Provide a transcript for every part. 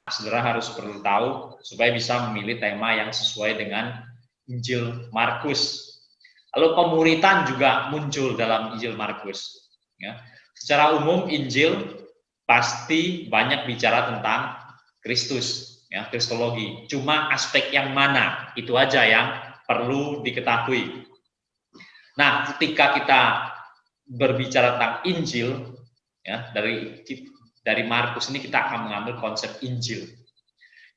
Saudara harus perlu tahu supaya bisa memilih tema yang sesuai dengan Injil Markus. Lalu pemuritan juga muncul dalam Injil Markus. Ya. Secara umum Injil pasti banyak bicara tentang Kristus, ya, kristologi. Cuma aspek yang mana itu aja yang perlu diketahui. Nah, ketika kita berbicara tentang Injil, ya, dari Markus ini kita akan mengambil konsep Injil.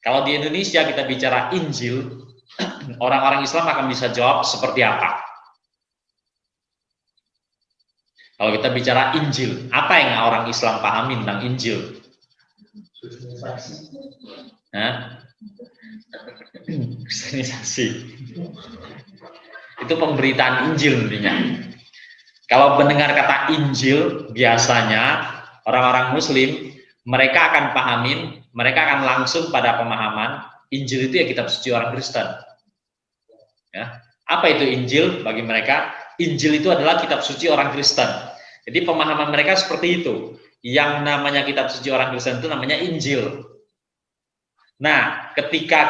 Kalau di Indonesia kita bicara Injil, orang-orang Islam akan bisa jawab seperti apa? Kalau kita bicara Injil, apa yang orang Islam pahami tentang Injil? Kristenisasi. Itu pemberitaan Injil intinya. Kalau mendengar kata Injil, biasanya orang-orang Muslim, mereka akan pahamin, mereka akan langsung pada pemahaman Injil itu ya kitab suci orang Kristen. Ya. Apa itu Injil bagi mereka? Injil itu adalah kitab suci orang Kristen. Jadi pemahaman mereka seperti itu. Yang namanya kitab suci orang Kristen itu namanya Injil. Nah, ketika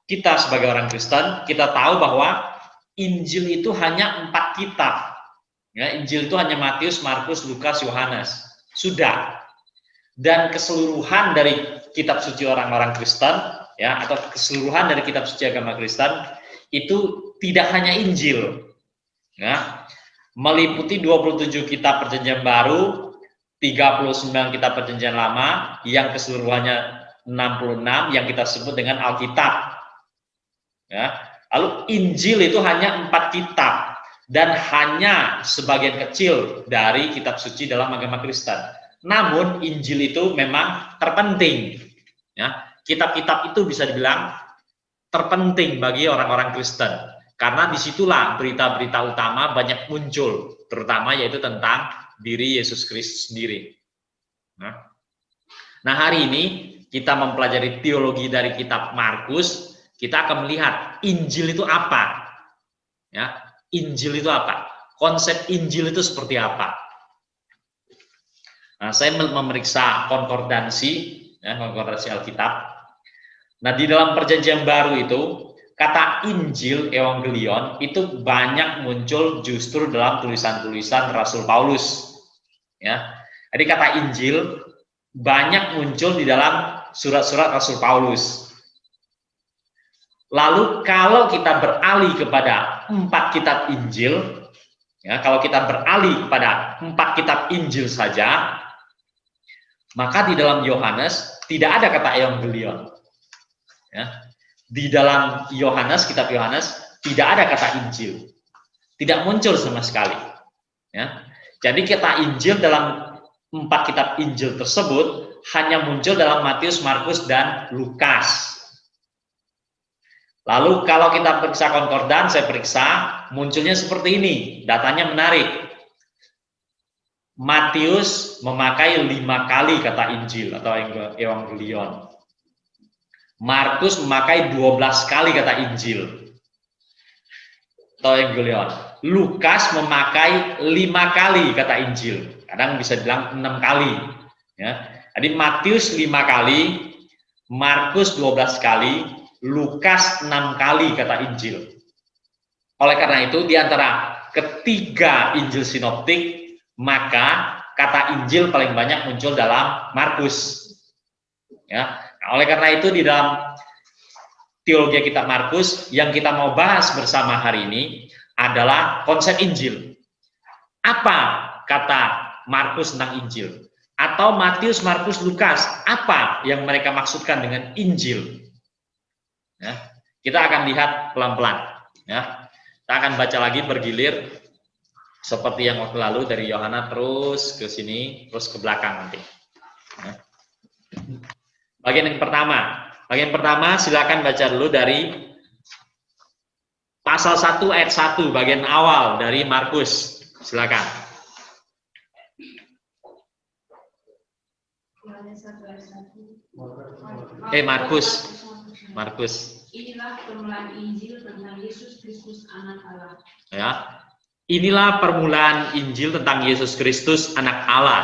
kita sebagai orang Kristen, kita tahu bahwa Injil itu hanya 4 kitab. Ya, Injil itu hanya Matius, Markus, Lukas, Yohanes. Sudah. Dan keseluruhan dari kitab suci orang-orang Kristen, ya, atau keseluruhan dari kitab suci agama Kristen itu tidak hanya Injil. Ya, meliputi 27 kitab perjanjian baru, 39 kitab perjanjian lama, yang keseluruhannya 66 yang kita sebut dengan Alkitab. Ya, lalu Injil itu hanya 4 kitab dan hanya sebagian kecil dari kitab suci dalam agama Kristen. Namun Injil itu memang terpenting. Ya, kitab-kitab itu bisa dibilang terpenting bagi orang-orang Kristen. Karena disitulah berita-berita utama banyak muncul, terutama yaitu tentang diri Yesus Kristus sendiri. Nah, hari ini kita mempelajari teologi dari kitab Markus, kita akan melihat Injil itu apa. Ya, Injil itu apa? Konsep Injil itu seperti apa? Nah, saya memeriksa konkordansi, ya, konkordansi Alkitab. Nah, di dalam perjanjian baru itu, kata Injil, Evangelion, itu banyak muncul justru dalam tulisan-tulisan Rasul Paulus. Ya, jadi kata Injil banyak muncul di dalam surat-surat Rasul Paulus. Lalu kalau kita beralih kepada 4 kitab Injil, ya, kalau kita beralih kepada 4 kitab Injil saja, maka di dalam Yohanes tidak ada kata Evangelion. Ya. Di dalam Yohanes, kitab Yohanes, tidak ada kata Injil. Tidak muncul sama sekali. Ya. Jadi kata Injil dalam 4 kitab Injil tersebut hanya muncul dalam Matius, Markus, dan Lukas. Lalu kalau kita periksa konkordan, saya periksa, munculnya seperti ini. Datanya menarik. Matius memakai 5 kali kata Injil atau Evangelion. Markus memakai 12 kali kata Injil atau Evangelion. Lukas memakai 5 kali kata Injil. Kadang bisa bilang 6 kali. Ya. Jadi Matius 5 kali, Markus 12 kali, Lukas 6 kali kata Injil. Oleh karena itu, di antara ketiga Injil sinoptik, maka kata Injil paling banyak muncul dalam Markus. Ya. Nah, oleh karena itu di dalam teologi kitab Markus yang kita mau bahas bersama hari ini adalah konsep Injil. Apa kata Markus tentang Injil? Atau Matius, Markus, Lukas, apa yang mereka maksudkan dengan Injil? Ya, kita akan lihat pelan-pelan. Ya, kita akan baca lagi bergilir seperti yang waktu lalu dari Yohanes terus ke sini, terus ke belakang nanti. Ya. Bagian pertama silakan baca dulu dari pasal 1 ayat 1 bagian awal dari Markus. Silakan. Markus. Inilah permulaan Injil tentang Yesus Kristus anak Allah. Ya. Inilah permulaan Injil tentang Yesus Kristus anak Allah.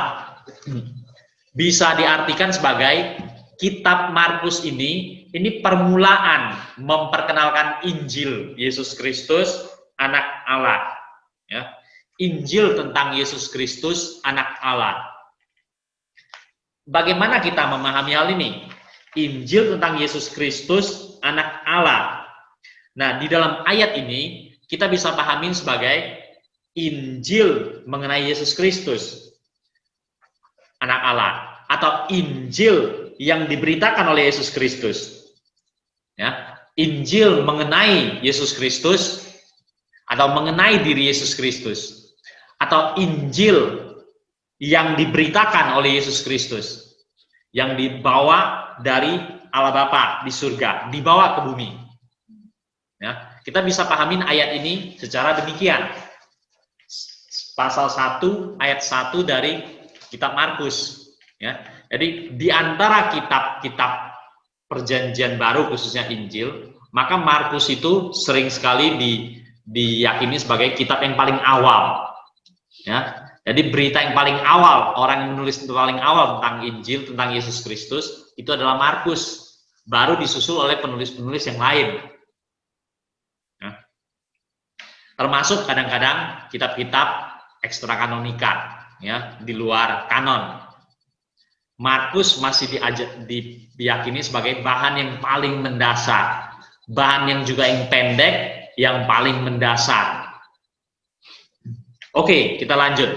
Bisa diartikan sebagai kitab Markus ini permulaan memperkenalkan Injil Yesus Kristus, anak Allah. Ya. Injil tentang Yesus Kristus, anak Allah. Bagaimana kita memahami hal ini? Injil tentang Yesus Kristus, anak Allah. Nah, di dalam ayat ini kita bisa pahamin sebagai Injil mengenai Yesus Kristus, anak Allah, atau Injil yang diberitakan oleh Yesus Kristus. Ya, Injil mengenai Yesus Kristus atau mengenai diri Yesus Kristus, atau Injil yang diberitakan oleh Yesus Kristus, yang dibawa dari Allah Bapa di surga, dibawa ke bumi. Ya, kita bisa pahamin ayat ini secara demikian. Pasal 1 ayat 1 dari kitab Markus. Ya, jadi di antara kitab-kitab Perjanjian Baru khususnya Injil, maka Markus itu sering sekali diyakini sebagai kitab yang paling awal. Ya, jadi berita yang paling awal, orang yang menulis paling awal tentang Injil, tentang Yesus Kristus, itu adalah Markus. Baru disusul oleh penulis-penulis yang lain. Ya. Termasuk kadang-kadang kitab-kitab ekstra kanonika, ya, di luar kanon. Markus masih diyakini sebagai bahan yang paling mendasar, bahan yang juga yang pendek, yang paling mendasar. Oke, kita lanjut.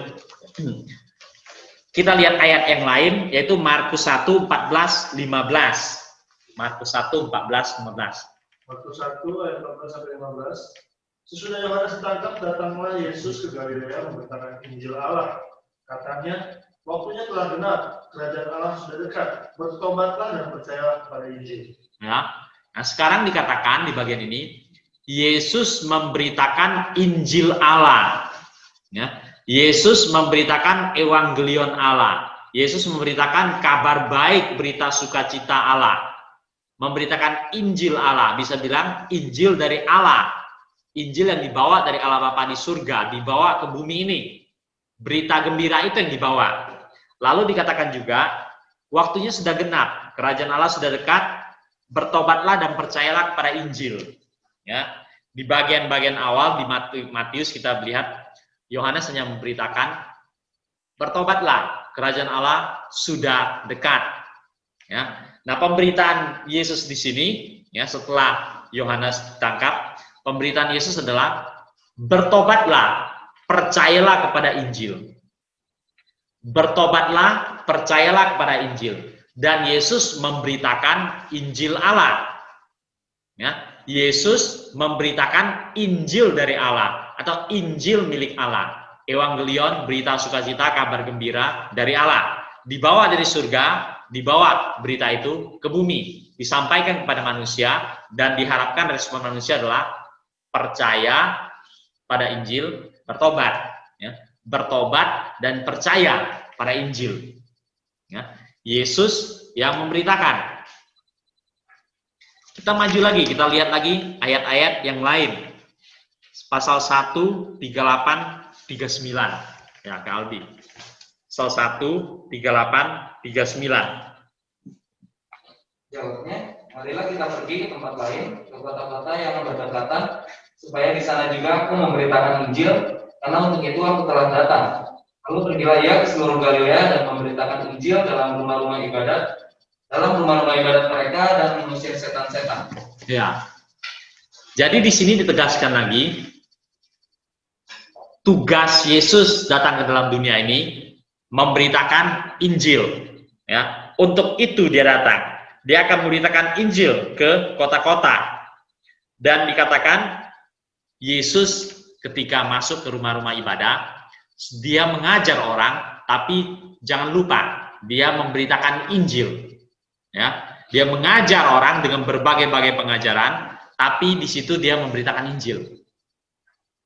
Kita lihat ayat yang lain, yaitu Markus 1, 14, 15. Markus 1, 14, 15. Markus 1 ayat 14-15. Sesudah Yohanes ditangkap, datanglah Yesus ke Galilea memberitakan Injil Allah. Katanya, waktunya telah genap, kerajaan Allah sudah dekat. Bertobatlah dan percayalah kepada Injil. Ya. Nah, sekarang dikatakan di bagian ini, Yesus memberitakan Injil Allah. Ya. Yesus memberitakan Evangelion Allah. Yesus memberitakan kabar baik, berita sukacita Allah. Memberitakan Injil Allah, bisa bilang Injil dari Allah. Injil yang dibawa dari Allah Bapa di surga, dibawa ke bumi ini. Berita gembira itu yang dibawa. Lalu dikatakan juga, waktunya sudah genap, kerajaan Allah sudah dekat, bertobatlah dan percayalah kepada Injil. Ya. Di bagian-bagian awal di Matius kita melihat Yohanes hanya memberitakan, bertobatlah, kerajaan Allah sudah dekat. Ya. Nah, pemberitaan Yesus di sini, ya, setelah Yohanes ditangkap, pemberitaan Yesus adalah bertobatlah, percayalah kepada Injil. Bertobatlah, percayalah kepada Injil. Dan Yesus memberitakan Injil Allah. Ya, Yesus memberitakan Injil dari Allah atau Injil milik Allah. Evangelion, berita sukacita, kabar gembira dari Allah. Dibawa dari surga, dibawa berita itu ke bumi, disampaikan kepada manusia, dan diharapkan respon manusia adalah percaya pada Injil, bertobat, ya. Bertobat dan percaya pada Injil. Ya. Yesus yang memberitakan. Kita maju lagi, kita lihat lagi ayat-ayat yang lain. Pasal 1, 38, 39. Ya, Kak Aldi. Pasal 1, 38, 39. Jawabnya, marilah kita pergi ke tempat lain, ke kota-kota yang berdekatan, supaya di sana juga aku memberitakan Injil, karena untuk itu aku telah datang. Lalu pergilah ia ke seluruh Galilea dan memberitakan Injil dalam rumah-rumah ibadat mereka dan mengusir setan-setan. Ya. Jadi di sini ditegaskan lagi, tugas Yesus datang ke dalam dunia ini memberitakan Injil. Ya, untuk itu dia datang. Dia akan memberitakan Injil ke kota-kota. Dan dikatakan Yesus ketika masuk ke rumah-rumah ibadah, dia mengajar orang, tapi jangan lupa dia memberitakan Injil. Ya, dia mengajar orang dengan berbagai-bagai pengajaran, tapi di situ dia memberitakan Injil.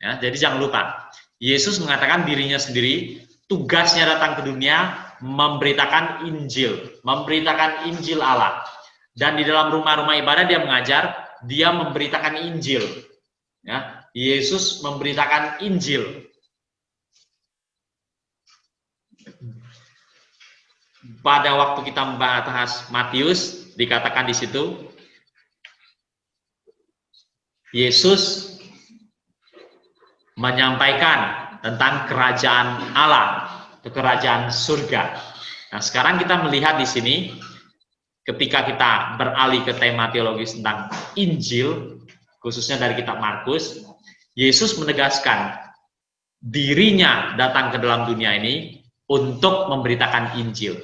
Ya, jadi jangan lupa, Yesus mengatakan dirinya sendiri, tugasnya datang ke dunia memberitakan Injil, memberitakan Injil Allah. Dan di dalam rumah-rumah ibadah dia mengajar, dia memberitakan Injil. Ya, Yesus memberitakan Injil. pada waktu kita membahas Matius, dikatakan di situ Yesus menyampaikan tentang kerajaan Allah, kerajaan surga. Nah, sekarang kita melihat di sini ketika kita beralih ke tema teologis tentang Injil, khususnya dari kitab Markus, Yesus menegaskan dirinya datang ke dalam dunia ini untuk memberitakan Injil.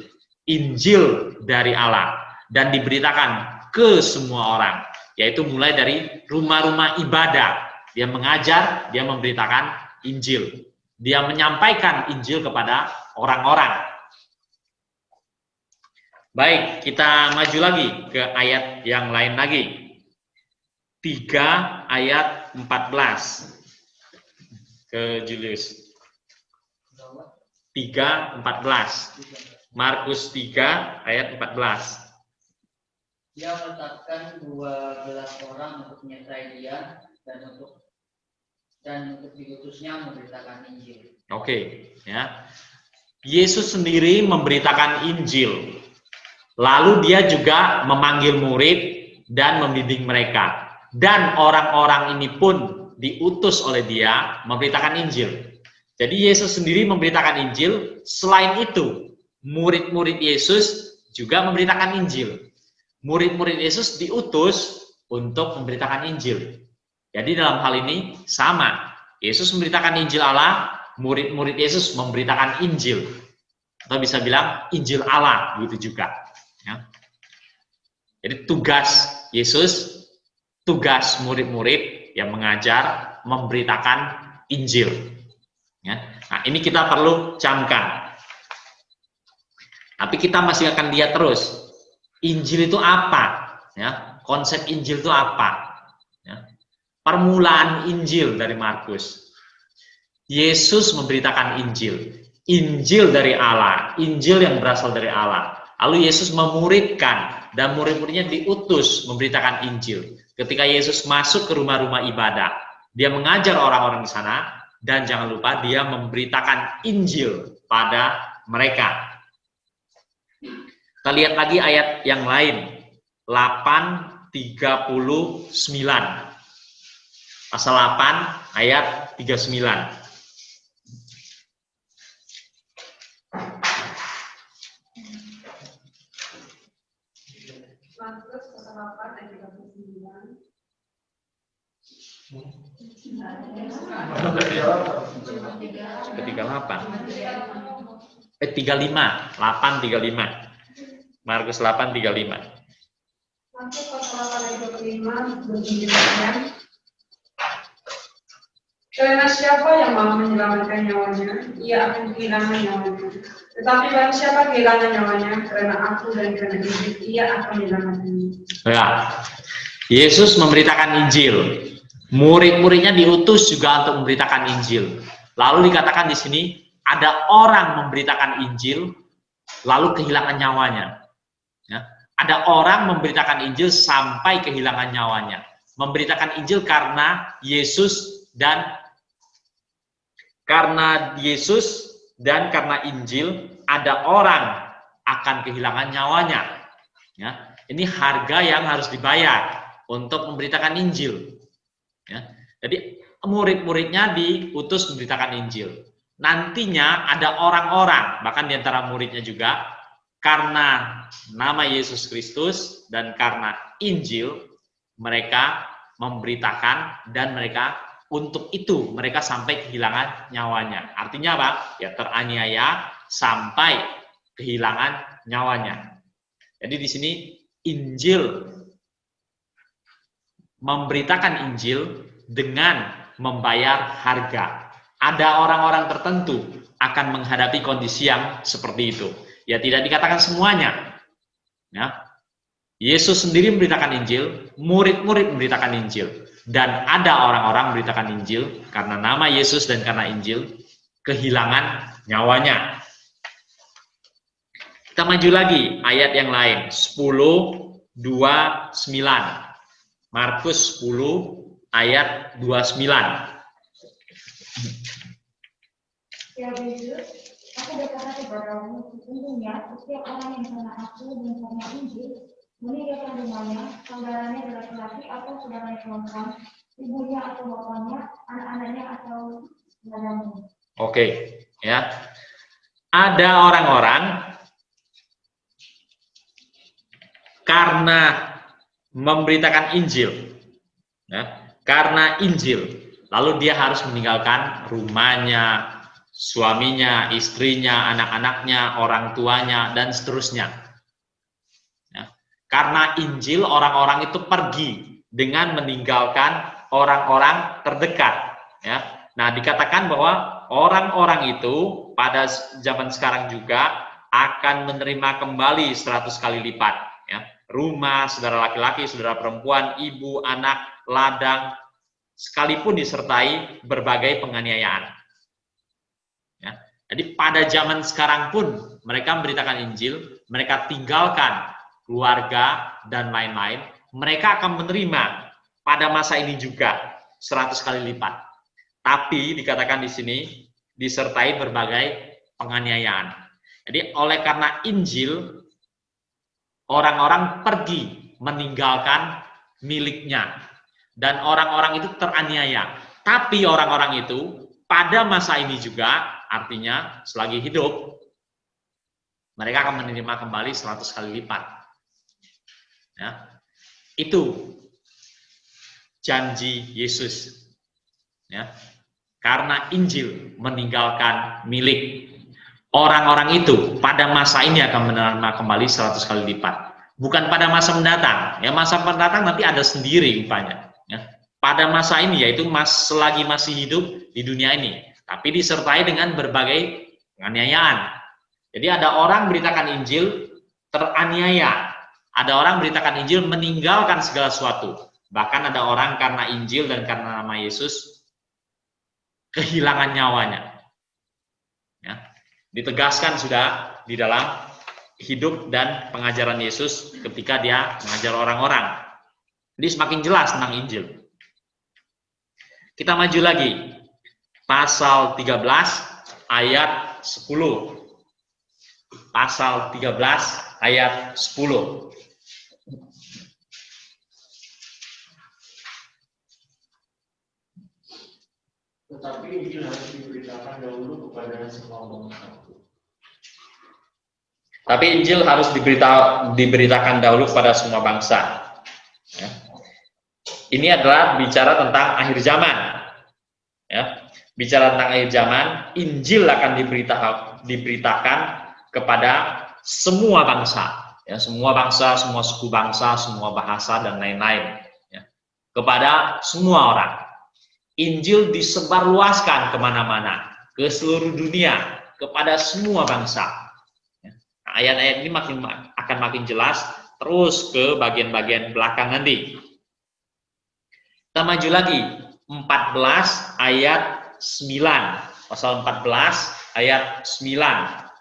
Injil dari Allah dan diberitakan ke semua orang, yaitu mulai dari rumah-rumah ibadah. Dia mengajar, dia memberitakan Injil. Dia menyampaikan Injil kepada orang-orang. Baik, kita maju lagi ke ayat yang lain lagi. 3 ayat 14. Ke Julius. 3:14. Markus 3 ayat 14. Dia menetapkan 12 orang untuk menyertai dia dan untuk diutusnya memberitakan Injil. Oke, ya. Yesus sendiri memberitakan Injil. Lalu dia juga memanggil murid dan membimbing mereka. Dan orang-orang ini pun diutus oleh dia memberitakan Injil. Jadi Yesus sendiri memberitakan Injil. Selain itu, murid-murid Yesus juga memberitakan Injil. Murid-murid Yesus diutus untuk memberitakan Injil. Jadi dalam hal ini sama. Yesus memberitakan Injil Allah, murid-murid Yesus memberitakan Injil. Atau bisa bilang Injil Allah, gitu juga. Ya. Jadi tugas Yesus, tugas murid-murid yang mengajar, memberitakan Injil. Ya. Nah, ini kita perlu camkan. Tapi kita masih akan lihat terus. Injil itu apa? Ya. Konsep Injil itu apa? Ya. Permulaan Injil dari Markus. Yesus memberitakan Injil. Injil dari Allah. Injil yang berasal dari Allah. Lalu Yesus memuridkan dan murid-muridnya diutus memberitakan Injil. Ketika Yesus masuk ke rumah-rumah ibadah, dia mengajar orang-orang di sana dan jangan lupa dia memberitakan Injil pada mereka. Kita lihat lagi ayat yang lain. 8:39. Pasal 8 ayat 39. Markus pasal 8 ayat 39. Ketiga 8. 35. 8:35. Markus 8:35. Markus pasal 8 ayat 25 berbunyi demikian. Karena siapa yang mau menyelamatkan nyawanya, ia akan kehilangan nyawanya. Tetapi barang siapa kehilangan nyawanya karena aku dan karena Injil, ia akan menyelamatkannya. Ya. Yesus memberitakan Injil. Murid-muridnya diutus juga untuk memberitakan Injil. Lalu dikatakan di sini ada orang memberitakan Injil lalu kehilangan nyawanya. Ya. Ada orang memberitakan Injil sampai kehilangan nyawanya. Memberitakan Injil karena Yesus dan karena Injil ada orang akan kehilangan nyawanya. Ya. Ini harga yang harus dibayar untuk memberitakan Injil. Ya. Jadi murid-muridnya diutus memberitakan Injil. Nantinya ada orang-orang, bahkan diantara muridnya juga, karena nama Yesus Kristus dan karena Injil, mereka memberitakan dan mereka untuk itu mereka sampai kehilangan nyawanya. Artinya apa? Ya teraniaya sampai kehilangan nyawanya. Jadi di sini Injil, memberitakan Injil dengan membayar harga. Ada orang-orang tertentu akan menghadapi kondisi yang seperti itu. Ya tidak dikatakan semuanya. Ya. Yesus sendiri memberitakan Injil, murid-murid memberitakan Injil. Dan ada orang-orang memberitakan Injil karena nama Yesus dan karena Injil kehilangan nyawanya. Kita maju lagi ayat yang lain. 10:29. Markus 10 ayat 29. Ya Yesus, Aku berkata kepadamu, sesungguhnya setiap orang yang karena aku dan karena Injil meninggalkan rumahnya, saudaranya laki-laki atau saudaranya perempuan, ibunya atau bapaknya, anak-anaknya atau saudaranya. Oke, ya. Ada orang-orang karena memberitakan Injil, ya, karena Injil, lalu dia harus meninggalkan rumahnya, suaminya, istrinya, anak-anaknya, orang tuanya, dan seterusnya. Ya. Karena Injil, orang-orang itu pergi dengan meninggalkan orang-orang terdekat. Ya. Nah, dikatakan bahwa orang-orang itu pada zaman sekarang juga akan menerima kembali 100 kali lipat. Ya. Rumah, saudara laki-laki, saudara perempuan, ibu, anak, ladang, sekalipun disertai berbagai penganiayaan. Ya. Jadi pada zaman sekarang pun mereka memberitakan Injil, mereka tinggalkan keluarga dan lain-lain, mereka akan menerima pada masa ini juga 100 kali lipat. Tapi dikatakan di sini disertai berbagai penganiayaan. Jadi oleh karena Injil, orang-orang pergi meninggalkan miliknya dan orang-orang itu teraniaya. Tapi orang-orang itu pada masa ini juga, artinya selagi hidup, mereka akan menerima kembali 100 kali lipat. Ya. Itu janji Yesus. Ya. Karena Injil meninggalkan milik. Orang-orang itu pada masa ini akan menerima kembali 100 kali lipat. Bukan pada masa mendatang. Ya, masa mendatang nanti ada sendiri rupanya. Ya. Pada masa ini, yaitu selagi masih hidup di dunia ini. Tapi disertai dengan berbagai penganiayaan. Jadi ada orang beritakan Injil teraniaya. Ada orang beritakan Injil meninggalkan segala sesuatu. Bahkan ada orang karena Injil dan karena nama Yesus kehilangan nyawanya. Ya. Ditegaskan sudah di dalam hidup dan pengajaran Yesus ketika dia mengajar orang-orang. Jadi semakin jelas tentang Injil. Kita maju lagi. Pasal 13 ayat 10. Pasal 13 ayat 10. Tetapi Injil harus diberitakan dahulu kepada semua bangsa. Tapi Injil harus diberitakan dahulu kepada semua bangsa. Ya. Ini adalah bicara tentang akhir zaman. Ya. Bicara tentang akhir zaman, Injil akan diberitakan kepada semua bangsa. Ya, semua bangsa, semua suku bangsa, semua bahasa, dan lain-lain. Ya. Kepada semua orang. Injil disebarluaskan kemana-mana, ke seluruh dunia, kepada semua bangsa. Nah, ayat-ayat ini akan makin jelas terus ke bagian-bagian belakang nanti. Kita maju lagi, 14 ayat 9. Pasal 14 ayat 9.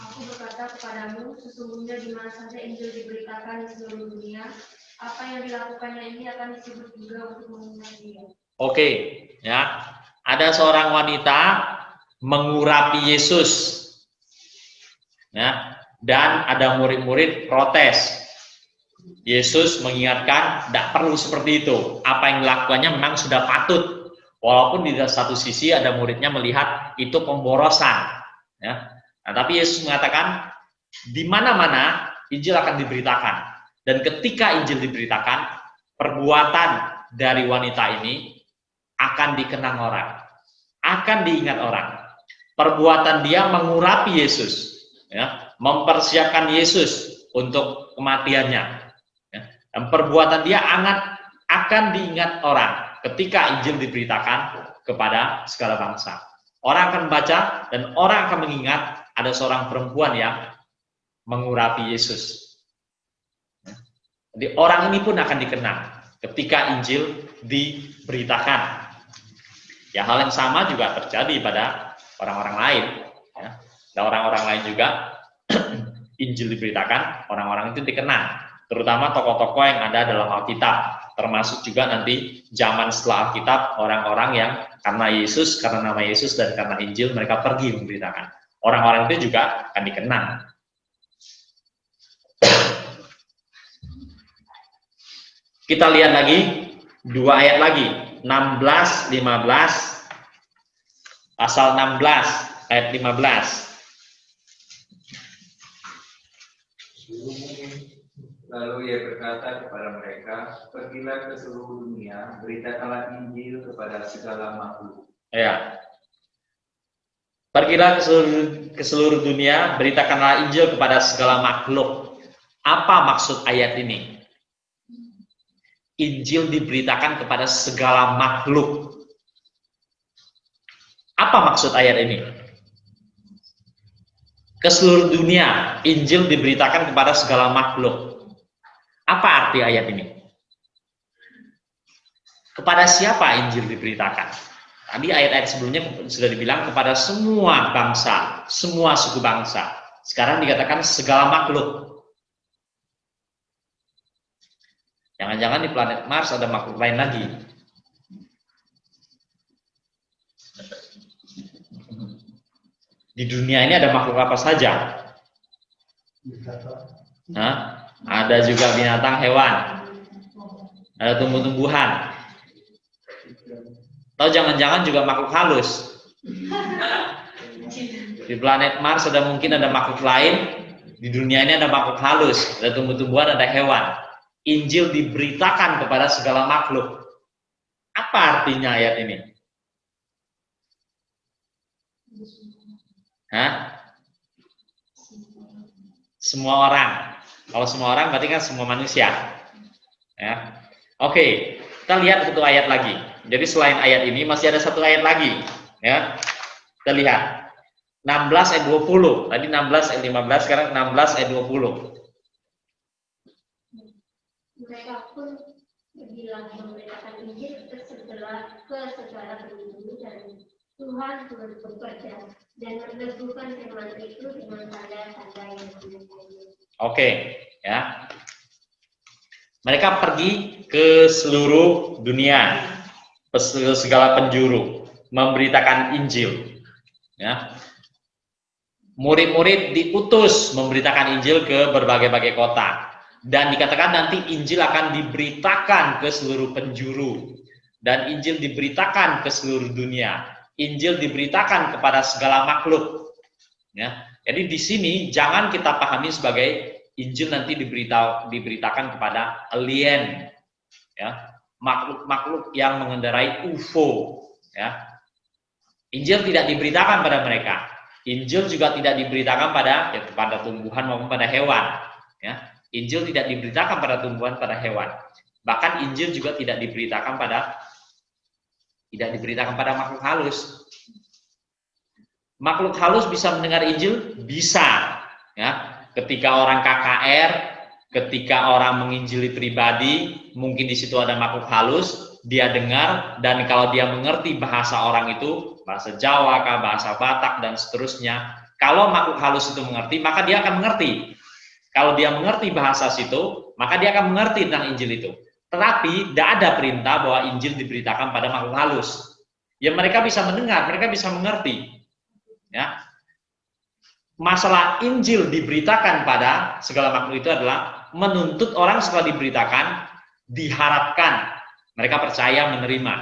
Aku berkata kepadamu, sesungguhnya di mana saja Injil diberitakan di seluruh dunia, apa yang dilakukannya ini akan disebut juga untuk mengurapi dia. Oke, ya. Ada seorang wanita mengurapi Yesus. Ya, dan ada murid-murid protes. Yesus mengingatkan, tidak perlu seperti itu. Apa yang dilakukannya memang sudah patut. Walaupun di satu sisi ada muridnya melihat itu pemborosan. Ya. Nah, tapi Yesus mengatakan, di mana-mana Injil akan diberitakan. Dan ketika Injil diberitakan, perbuatan dari wanita ini akan dikenang orang, akan diingat orang. Perbuatan dia mengurapi Yesus, ya, mempersiapkan Yesus untuk kematiannya. Ya. Dan perbuatan dia akan diingat orang ketika Injil diberitakan kepada segala bangsa. Orang akan membaca dan orang akan mengingat ada seorang perempuan yang mengurapi Yesus. Jadi orang ini pun akan dikenang ketika Injil diberitakan. Ya, hal yang sama juga terjadi pada orang-orang lain. Ya. Dan orang-orang lain juga Injil diberitakan, orang-orang itu dikenang. terutama tokoh-tokoh yang ada dalam Alkitab, termasuk juga nanti zaman setelah Alkitab, orang-orang yang karena Yesus, karena nama Yesus dan karena Injil mereka pergi memberitakan. Orang-orang itu juga akan dikenang. Kita lihat lagi 2 ayat lagi, 16, 15, pasal 16 ayat 15. Lalu ia berkata kepada mereka, pergilah ke seluruh dunia, beritakanlah Injil kepada segala makhluk. Ya. Pergilah ke seluruh dunia, beritakanlah Injil kepada segala makhluk. Apa maksud ayat ini? Injil diberitakan kepada segala makhluk. Apa maksud ayat ini? Ke seluruh dunia, Injil diberitakan kepada segala makhluk. Apa arti ayat ini? Kepada siapa Injil diberitakan? Tadi ayat-ayat sebelumnya sudah dibilang kepada semua bangsa, semua suku bangsa. Sekarang dikatakan segala makhluk. Jangan-jangan di planet Mars ada makhluk lain lagi. Di dunia ini ada makhluk apa saja? Hah? Ada juga binatang, hewan, ada tumbuh-tumbuhan. Atau jangan-jangan juga makhluk halus. Di planet Mars ada mungkin ada makhluk lain. Di dunia ini ada makhluk halus, ada tumbuh-tumbuhan, ada hewan. Injil diberitakan kepada segala makhluk. Apa artinya ayat ini? Hah? Semua orang. Kalau semua orang berarti kan semua manusia. Ya. Oke, kita lihat satu ayat lagi. Jadi selain ayat ini masih ada satu ayat lagi. Ya. Kita lihat. 16 ayat 20. Tadi 16 ayat 15, sekarang 16 ayat 20. Mereka pun berbilang memberitakan Injil ke segala penduduk dan Tuhan turut bekerja dan meneguhkan firman itu dengan tanda-tanda yang sebenarnya. Oke, ya. Mereka pergi ke seluruh dunia, ke segala penjuru, memberitakan Injil. Ya. Murid-murid diutus memberitakan Injil ke berbagai-bagai kota. Dan dikatakan nanti Injil akan diberitakan ke seluruh penjuru. Dan Injil diberitakan ke seluruh dunia. Injil diberitakan kepada segala makhluk. Ya. Jadi di sini jangan kita pahami sebagai Injil nanti diberitakan kepada alien. Ya. Makhluk-makhluk yang mengendarai UFO. Ya. Injil tidak diberitakan pada mereka. Injil juga tidak diberitakan pada tumbuhan maupun pada hewan. Ya. Injil tidak diberitakan pada tumbuhan, pada hewan. Bahkan Injil juga tidak diberitakan pada makhluk halus. Makhluk halus bisa mendengar Injil? Bisa. Ya. Ketika orang KKR, ketika orang menginjili pribadi, mungkin di situ ada makhluk halus, dia dengar, dan kalau dia mengerti bahasa orang itu, bahasa Jawa, bahasa Batak, dan seterusnya, kalau makhluk halus itu mengerti, maka dia akan mengerti. Kalau dia mengerti bahasa situ, maka dia akan mengerti tentang Injil itu. Tetapi tidak ada perintah bahwa Injil diberitakan pada makhluk halus. Ya mereka bisa mendengar, mereka bisa mengerti. Ya. Masalah Injil diberitakan pada segala makhluk itu adalah menuntut orang setelah diberitakan, diharapkan mereka percaya menerima.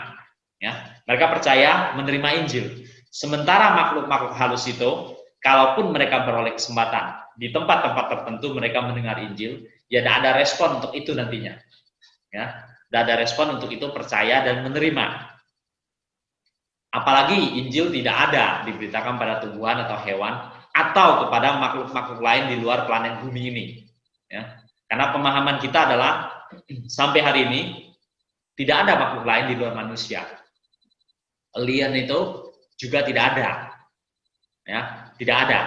Ya. Mereka percaya menerima Injil. Sementara makhluk-makhluk halus itu, kalaupun mereka beroleh kesempatan di tempat-tempat tertentu mereka mendengar Injil, ya tidak ada respon untuk itu nantinya. Ya, tidak ada respon untuk itu percaya dan menerima. Apalagi Injil tidak ada diberitakan pada tumbuhan atau hewan atau kepada makhluk-makhluk lain di luar planet bumi ini. Ya, karena pemahaman kita adalah sampai hari ini tidak ada makhluk lain di luar manusia. Alien itu juga tidak ada. Ya, tidak ada.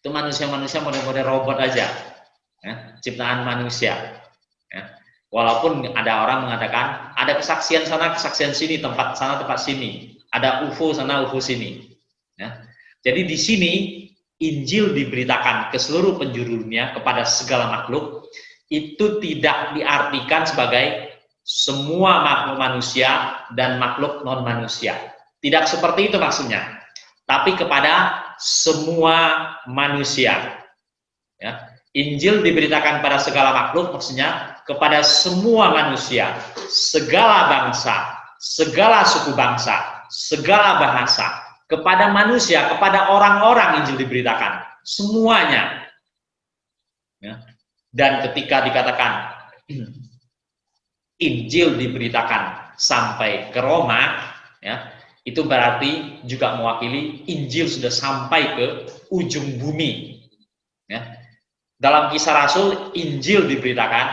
Itu manusia-manusia model-model robot aja, ya, ciptaan manusia. Ya. Walaupun ada orang mengatakan ada kesaksian sana, kesaksian sini, tempat sana, tempat sini, ada UFO sana, UFO sini. Ya. Jadi di sini Injil diberitakan ke seluruh penjuru dunia kepada segala makhluk. itu tidak diartikan sebagai semua makhluk manusia dan makhluk non manusia. Tidak seperti itu maksudnya, tapi kepada semua manusia. Ya. Injil diberitakan pada segala makhluk, maksudnya kepada semua manusia, segala bangsa, segala suku bangsa, segala bahasa, kepada manusia, kepada orang-orang Injil diberitakan, semuanya. Ya. Dan ketika dikatakan Injil diberitakan sampai ke Roma, ya, itu berarti juga mewakili Injil sudah sampai ke ujung bumi. Ya. Dalam Kisah Rasul, Injil diberitakan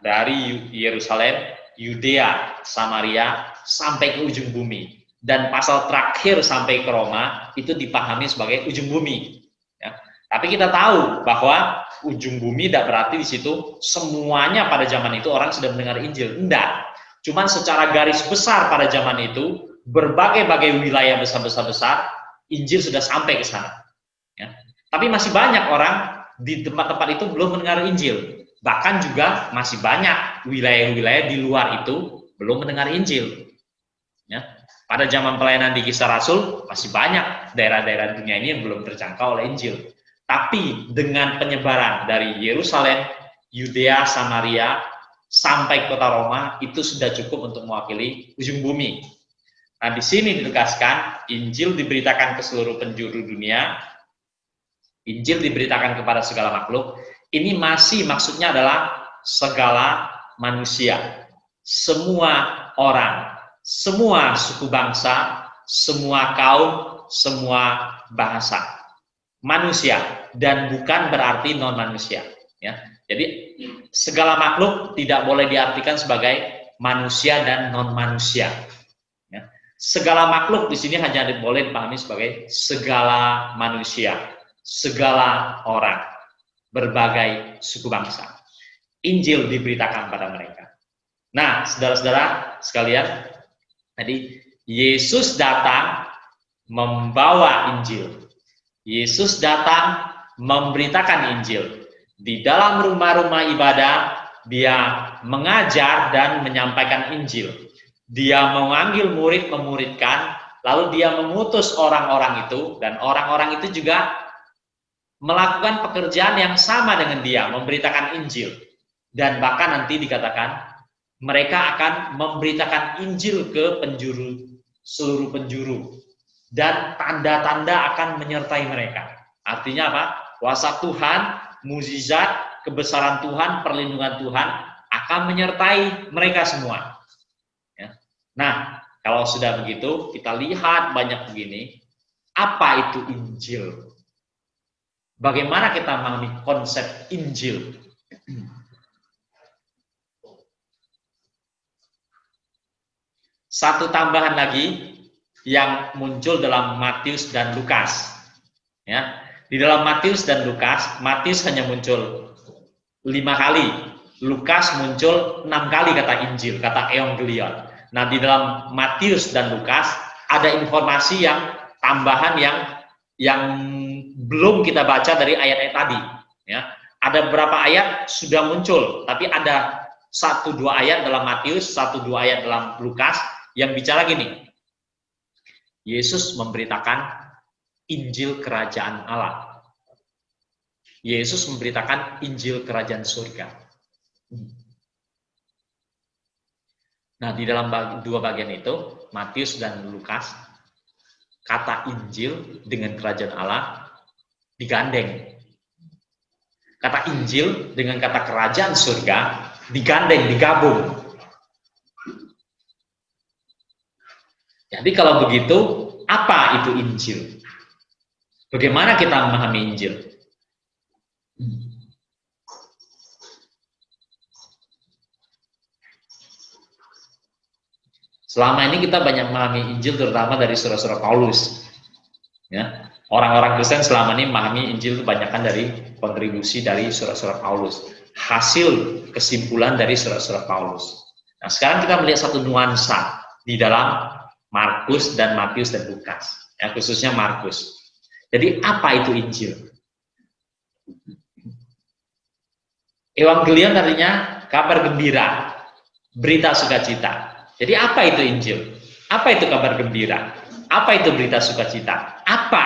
dari Yerusalem, Yudea, Samaria, sampai ke ujung bumi. Dan pasal terakhir sampai ke Roma, itu dipahami sebagai ujung bumi. Ya. Tapi kita tahu bahwa ujung bumi tidak berarti di situ semuanya pada zaman itu orang sudah mendengar Injil. Enggak. Cuman secara garis besar pada zaman itu, berbagai-bagai wilayah besar-besar, Injil sudah sampai ke sana. Ya. Tapi masih banyak orang di tempat-tempat itu belum mendengar Injil. Bahkan juga masih banyak wilayah-wilayah di luar itu belum mendengar Injil. Ya. Pada zaman pelayanan di Kisah Rasul, masih banyak daerah-daerah dunia ini yang belum terjangkau oleh Injil. Tapi dengan penyebaran dari Yerusalem, Yudea, Samaria, sampai kota Roma, itu sudah cukup untuk mewakili ujung bumi. Nah, di sini ditegaskan, Injil diberitakan ke seluruh penjuru dunia, Injil diberitakan kepada segala makhluk. Ini masih maksudnya adalah segala manusia, semua orang, semua suku bangsa, semua kaum, semua bahasa, manusia, dan bukan berarti non manusia. Ya, jadi segala makhluk tidak boleh diartikan sebagai manusia dan non manusia. Ya, segala makhluk di sini hanya boleh dipahami sebagai segala manusia, segala orang, berbagai suku bangsa. Injil diberitakan pada mereka. Nah, saudara-saudara sekalian, tadi Yesus datang membawa Injil. Yesus datang memberitakan Injil. Di dalam rumah-rumah ibadah, dia mengajar dan menyampaikan Injil. Dia memanggil murid, memuridkan, lalu dia mengutus orang-orang itu, dan orang-orang itu juga melakukan pekerjaan yang sama dengan dia, memberitakan Injil. Dan bahkan nanti dikatakan, mereka akan memberitakan Injil ke penjuru, seluruh penjuru. Dan tanda-tanda akan menyertai mereka. Artinya apa? Kuasa Tuhan, mukjizat, kebesaran Tuhan, perlindungan Tuhan akan menyertai mereka semua. Ya. Nah, kalau sudah begitu, kita lihat banyak begini. Apa itu Injil? Bagaimana kita memahami konsep Injil? Satu tambahan lagi yang muncul dalam Matius dan Lukas. Ya, di dalam Matius dan Lukas, Matius hanya muncul 5 kali, Lukas muncul 6 kali kata Injil, kata Evangelion. Nah, di dalam Matius dan Lukas ada informasi yang tambahan yang belum kita baca dari ayat-ayat tadi. Ya, ada beberapa ayat sudah muncul, tapi ada 1-2 ayat dalam Matius, 1-2 ayat dalam Lukas yang bicara gini. Yesus memberitakan Injil Kerajaan Allah. Yesus memberitakan Injil Kerajaan Surga. Nah, di dalam dua bagian itu, Matius dan Lukas, kata Injil dengan Kerajaan Allah digandeng. Kata Injil dengan kata Kerajaan Surga digandeng, digabung. Jadi kalau begitu, apa itu Injil? Bagaimana kita memahami Injil? Selama ini kita banyak memahami Injil terutama dari surat-surat Paulus. Ya, orang-orang Kristen selama ini memahami Injil kebanyakan dari kontribusi dari surat-surat Paulus. Hasil kesimpulan dari surat-surat Paulus. Nah, sekarang kita melihat satu nuansa di dalam Markus dan Matius dan Lukas, ya, khususnya Markus. Jadi apa itu Injil? Evangelion artinya kabar gembira, berita sukacita. Jadi apa itu Injil? Apa itu kabar gembira? Apa itu berita sukacita? Apa?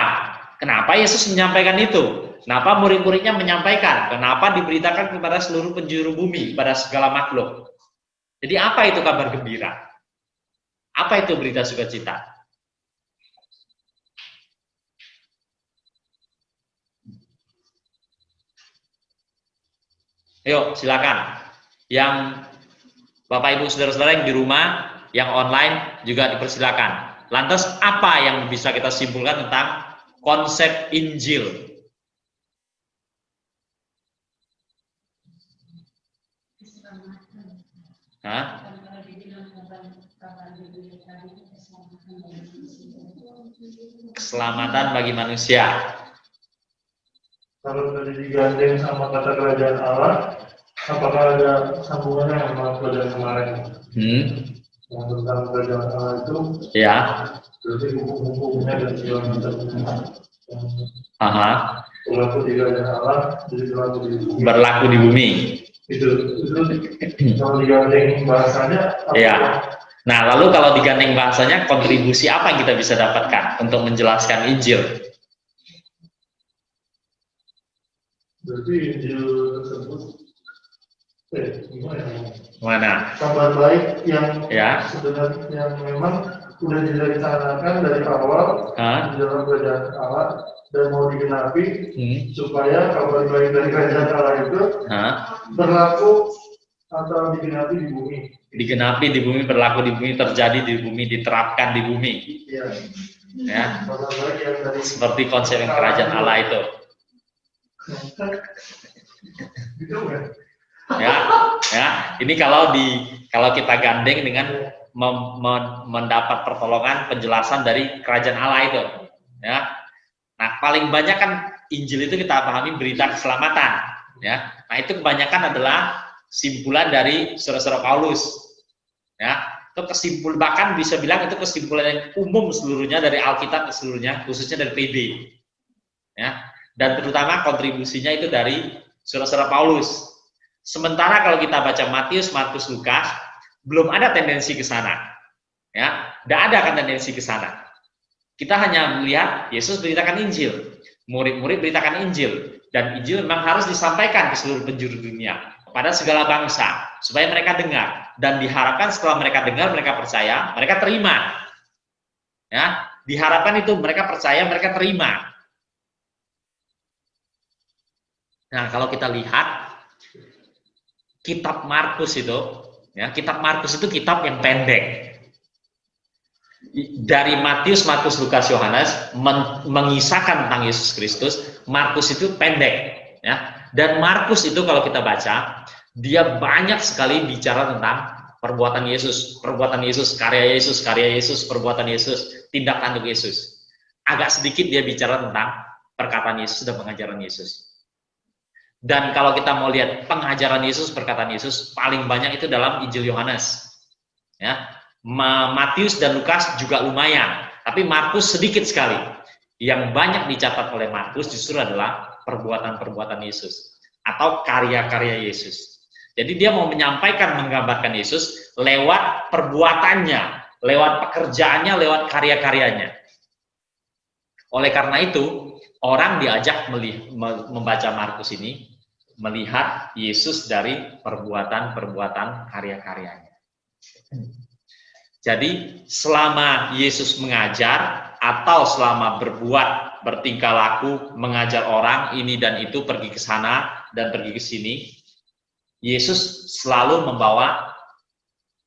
Kenapa Yesus menyampaikan itu? Kenapa murid-muridnya menyampaikan? Kenapa diberitakan kepada seluruh penjuru bumi, kepada segala makhluk? Jadi apa itu kabar gembira? Apa itu berita sukacita? Ayo, silakan. Yang Bapak Ibu saudara-saudara yang di rumah, yang online juga dipersilakan. Lantas apa yang bisa kita simpulkan tentang konsep Injil? Hah? Keselamatan bagi manusia. Kalau tadi digandeng sama kata kerajaan Allah, apakah ada sambungannya sama pelajaran kemarin? Yang tentang kerajaan Allah itu, Ya. berarti hukum-hukumnya dan segala macamnya. Aha. Berlaku di kerajaan Allah, jadi berlaku di bumi. Berlaku di bumi. Itu kalau digandeng bahasanya. Ya. Nah, lalu kalau digandeng bahasanya, kontribusi apa yang kita bisa dapatkan untuk menjelaskan Injil? Berarti Injil tersebut, gimana? Mana? Kabar baik yang Ya. sebenarnya yang memang sudah direncanakan dari awal di dalam kerajaan Allah dan mau digenapi supaya kabar baik dari kerajaan Allah itu berlaku atau digenapi di bumi. Digenapi di bumi, berlaku di bumi, terjadi di bumi, diterapkan di bumi. Iya. Ya. Kabar baik yang dari Seperti konsep kerajaan Allah itu. Gitu kan? Ya, ya. Ini kalau kita gandeng dengan mendapat pertolongan penjelasan dari kerajaan Allah itu, ya. Nah, paling banyak kan Injil itu kita pahami berita keselamatan, ya. Nah, itu kebanyakan adalah simpulan dari saudara-saudara Paulus, ya. Itu kesimpulan, bahkan bisa bilang itu kesimpulan yang umum seluruhnya dari Alkitab seluruhnya, khususnya dari PB, ya. Dan terutama kontribusinya itu dari saudara-saudara Paulus. Sementara kalau kita baca Matius, Markus, Lukas, belum ada tendensi ke sana, ya, tidak ada kan tendensi ke sana. Kita hanya melihat Yesus beritakan Injil, murid-murid beritakan Injil, dan Injil memang harus disampaikan ke seluruh penjuru dunia, kepada segala bangsa, supaya mereka dengar, dan diharapkan setelah mereka dengar, mereka percaya, mereka terima, ya, diharapkan itu mereka percaya, mereka terima. Nah, kalau kita lihat kitab Markus itu, ya, kitab Markus itu kitab yang pendek. Dari Matius, Markus, Lukas, Yohanes mengisahkan tentang Yesus Kristus, Markus itu pendek, ya. Dan Markus itu kalau kita baca, dia banyak sekali bicara tentang perbuatan Yesus, karya Yesus, perbuatan Yesus, tindak tanduk Yesus. Agak sedikit dia bicara tentang perkataan Yesus dan pengajaran Yesus. Dan kalau kita mau lihat pengajaran Yesus, perkataan Yesus, paling banyak itu dalam Injil Yohanes, ya. Matius dan Lukas juga lumayan, tapi Markus sedikit sekali. Yang banyak dicatat oleh Markus justru adalah perbuatan-perbuatan Yesus atau karya-karya Yesus. Jadi dia mau menyampaikan, menggambarkan Yesus lewat perbuatannya, lewat pekerjaannya, lewat karya-karyanya. Oleh karena itu, orang diajak membaca Markus ini, melihat Yesus dari perbuatan-perbuatan karya-karyanya. Jadi selama Yesus mengajar atau selama berbuat, bertingkah laku, mengajar orang ini dan itu, pergi ke sana dan pergi ke sini, Yesus selalu membawa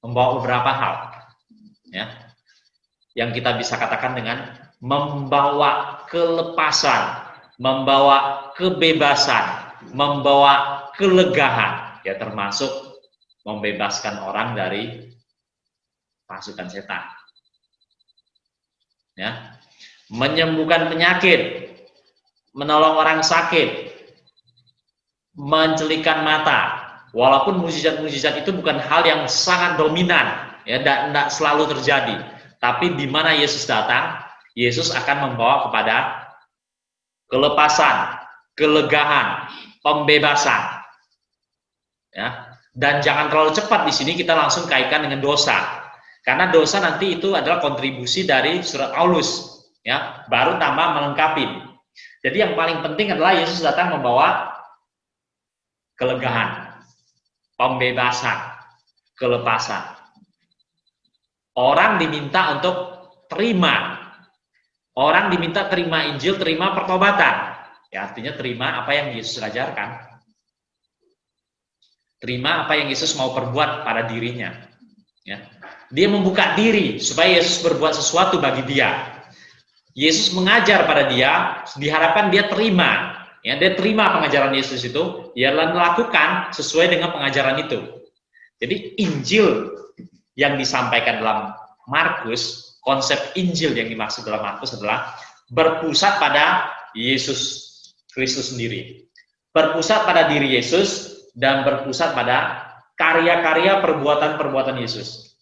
beberapa hal, ya, yang kita bisa katakan dengan membawa kelepasan, membawa kebebasan, membawa kelegaan, ya, termasuk membebaskan orang dari pasukan setan, ya, menyembuhkan penyakit, menolong orang sakit, mencelikan mata. Walaupun mujizat-mujizat itu bukan hal yang sangat dominan, ya, tidak selalu terjadi, tapi di mana Yesus datang, Yesus akan membawa kepada kelepasan, kelegaan, pembebasan. Ya. Dan jangan terlalu cepat di sini kita langsung kaitkan dengan dosa. Karena dosa nanti itu adalah kontribusi dari surat Paulus, ya, baru tambah melengkapi. Jadi yang paling penting adalah Yesus datang membawa kelegaan, pembebasan, kelepasan. Orang diminta untuk terima. Orang diminta terima Injil, terima pertobatan. Ya, artinya terima apa yang Yesus ajarkan. Terima apa yang Yesus mau perbuat pada dirinya. Ya. Dia membuka diri supaya Yesus berbuat sesuatu bagi dia. Yesus mengajar pada dia, diharapkan dia terima. Ya, dia terima pengajaran Yesus itu, dia lakukan sesuai dengan pengajaran itu. Jadi Injil yang disampaikan dalam Markus, konsep Injil yang dimaksud dalam Markus adalah berpusat pada Yesus Kristus sendiri. Berpusat pada diri Yesus dan berpusat pada karya-karya perbuatan-perbuatan Yesus.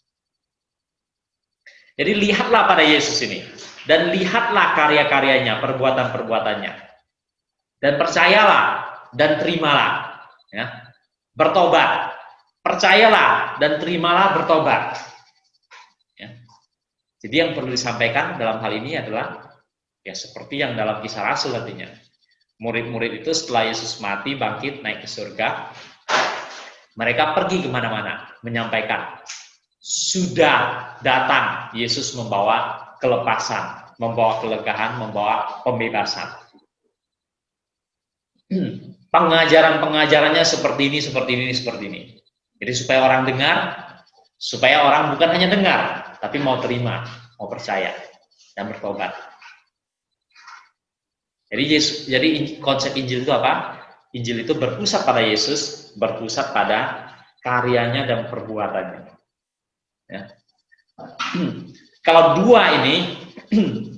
Jadi lihatlah pada Yesus ini dan lihatlah karya-karyanya, perbuatan-perbuatannya. Dan percayalah dan terimalah, ya. Bertobat. Percayalah dan terimalah bertobat. Ya. Jadi yang perlu disampaikan dalam hal ini adalah ya seperti yang dalam Kisah Rasul artinya. Murid-murid itu setelah Yesus mati, bangkit, naik ke surga, mereka pergi kemana-mana menyampaikan, sudah datang Yesus membawa kelepasan, membawa kelegaan, membawa pembebasan. Pengajaran-pengajarannya seperti ini, seperti ini, seperti ini. Jadi supaya orang dengar, supaya orang bukan hanya dengar, tapi mau terima, mau percaya, dan bertobat. Jadi konsep Injil itu apa? Injil itu berpusat pada Yesus, berpusat pada karyanya dan perbuatannya. Ya. Kalau dua ini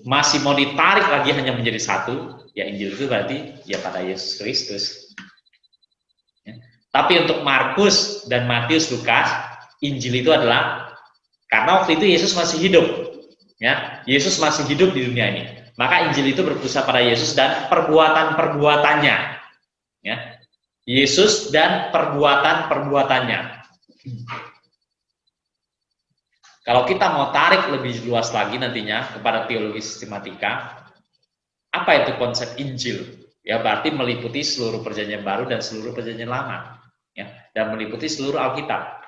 masih mau ditarik lagi hanya menjadi satu, ya Injil itu berarti ya pada Yesus Kristus. Ya. Tapi untuk Markus dan Matius, Lukas, Injil itu adalah karena waktu itu Yesus masih hidup, ya Yesus masih hidup di dunia ini. Maka Injil itu berpusat pada Yesus dan perbuatan-perbuatannya. Ya. Yesus dan perbuatan-perbuatannya. Kalau kita mau tarik lebih luas lagi nantinya kepada teologi sistematika, apa itu konsep Injil? Ya berarti meliputi seluruh perjanjian baru dan seluruh perjanjian lama. Ya, dan meliputi seluruh Alkitab.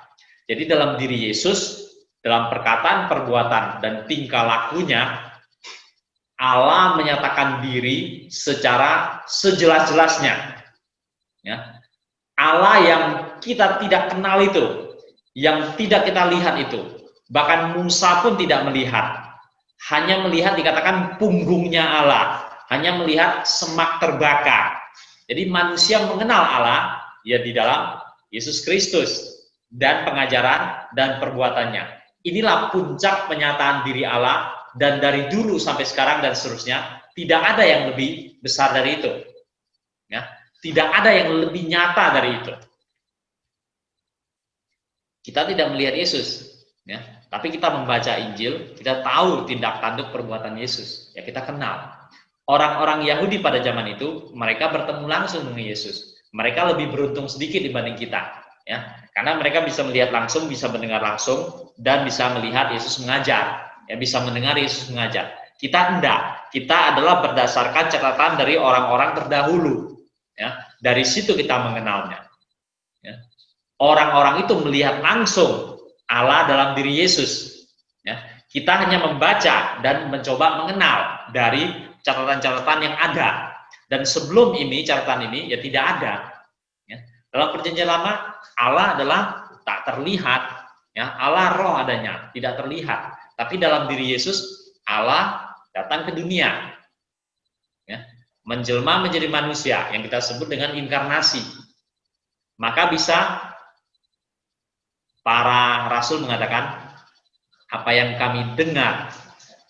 Jadi dalam diri Yesus, dalam perkataan, perbuatan, dan tingkah lakunya, Allah menyatakan diri secara sejelas-jelasnya. Ya. Allah yang kita tidak kenal itu, yang tidak kita lihat itu, bahkan Musa pun tidak melihat, hanya melihat dikatakan punggungnya Allah, hanya melihat semak terbakar. Jadi manusia mengenal Allah ya di dalam Yesus Kristus dan pengajaran dan perbuatannya. Inilah puncak penyataan diri Allah. Dan dari dulu sampai sekarang dan seterusnya, tidak ada yang lebih besar dari itu. Ya, tidak ada yang lebih nyata dari itu. Kita tidak melihat Yesus, ya, tapi kita membaca Injil, kita tahu tindak tanduk perbuatan Yesus. Ya, kita kenal. Orang-orang Yahudi pada zaman itu, mereka bertemu langsung dengan Yesus. Mereka lebih beruntung sedikit dibanding kita. Ya, karena mereka bisa melihat langsung, bisa mendengar langsung, dan bisa melihat Yesus mengajar. Ya, bisa mendengar Yesus mengajar. Kita enggak. Kita adalah berdasarkan catatan dari orang-orang terdahulu. Ya, dari situ kita mengenalnya. Ya. Orang-orang itu melihat langsung Allah dalam diri Yesus. Ya. Kita hanya membaca dan mencoba mengenal dari catatan-catatan yang ada. Dan sebelum ini, catatan ini ya tidak ada. Ya. Dalam perjanjian lama, Allah adalah tak terlihat. Ya. Allah roh adanya, tidak terlihat. Tapi dalam diri Yesus, Allah datang ke dunia, ya, menjelma menjadi manusia, yang kita sebut dengan inkarnasi. Maka bisa para rasul mengatakan, apa yang kami dengar,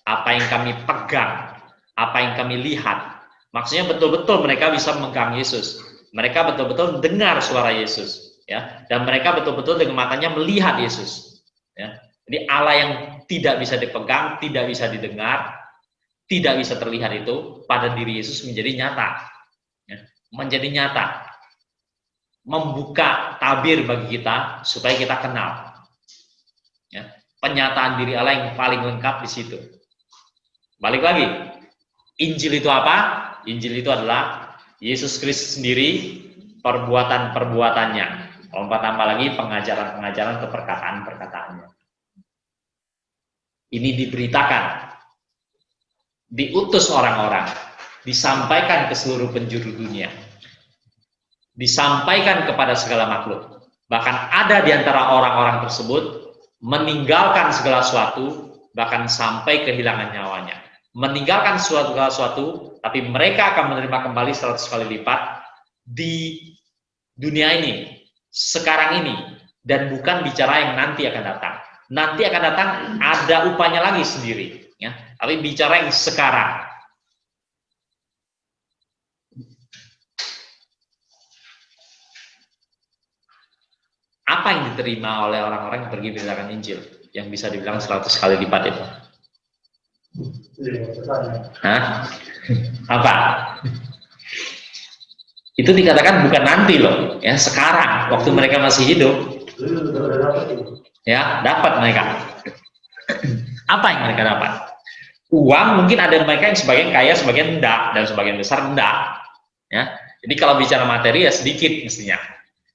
apa yang kami pegang, apa yang kami lihat. Maksudnya betul-betul mereka bisa memegang Yesus. Mereka betul-betul mendengar suara Yesus, ya, dan mereka betul-betul dengan matanya melihat Yesus. Ya. Jadi Allah yang tidak bisa dipegang, tidak bisa didengar, tidak bisa terlihat itu pada diri Yesus menjadi nyata, ya, menjadi nyata. membuka tabir bagi kita supaya kita kenal. Ya, penyataan diri Allah yang paling lengkap di situ. Balik lagi, Injil itu apa? Injil itu adalah Yesus Kristus sendiri, perbuatan-perbuatannya. Kalau tambah lagi pengajaran-pengajaran atau perkataan-perkataannya. Ini diberitakan, diutus orang-orang, disampaikan ke seluruh penjuru dunia, disampaikan kepada segala makhluk. Bahkan ada di antara orang-orang tersebut meninggalkan segala sesuatu, bahkan sampai kehilangan nyawanya. Meninggalkan segala sesuatu, tapi mereka akan menerima kembali 100 kali lipat di dunia ini, sekarang ini, dan bukan bicara yang nanti akan datang. Nanti akan datang ada upahnya lagi sendiri, ya. Tapi bicara yang sekarang. Apa yang diterima oleh orang-orang yang pergi beritakan Injil, yang bisa dibilang 100 kali lipat itu? Hah? Apa? Itu dikatakan bukan nanti loh, ya sekarang, waktu mereka masih hidup. Ya, dapat mereka. Apa yang mereka dapat? Uang, mungkin ada mereka yang sebagian kaya, sebagian enggak, dan sebagian besar enggak. Ya, jadi kalau bicara materi ya sedikit mestinya.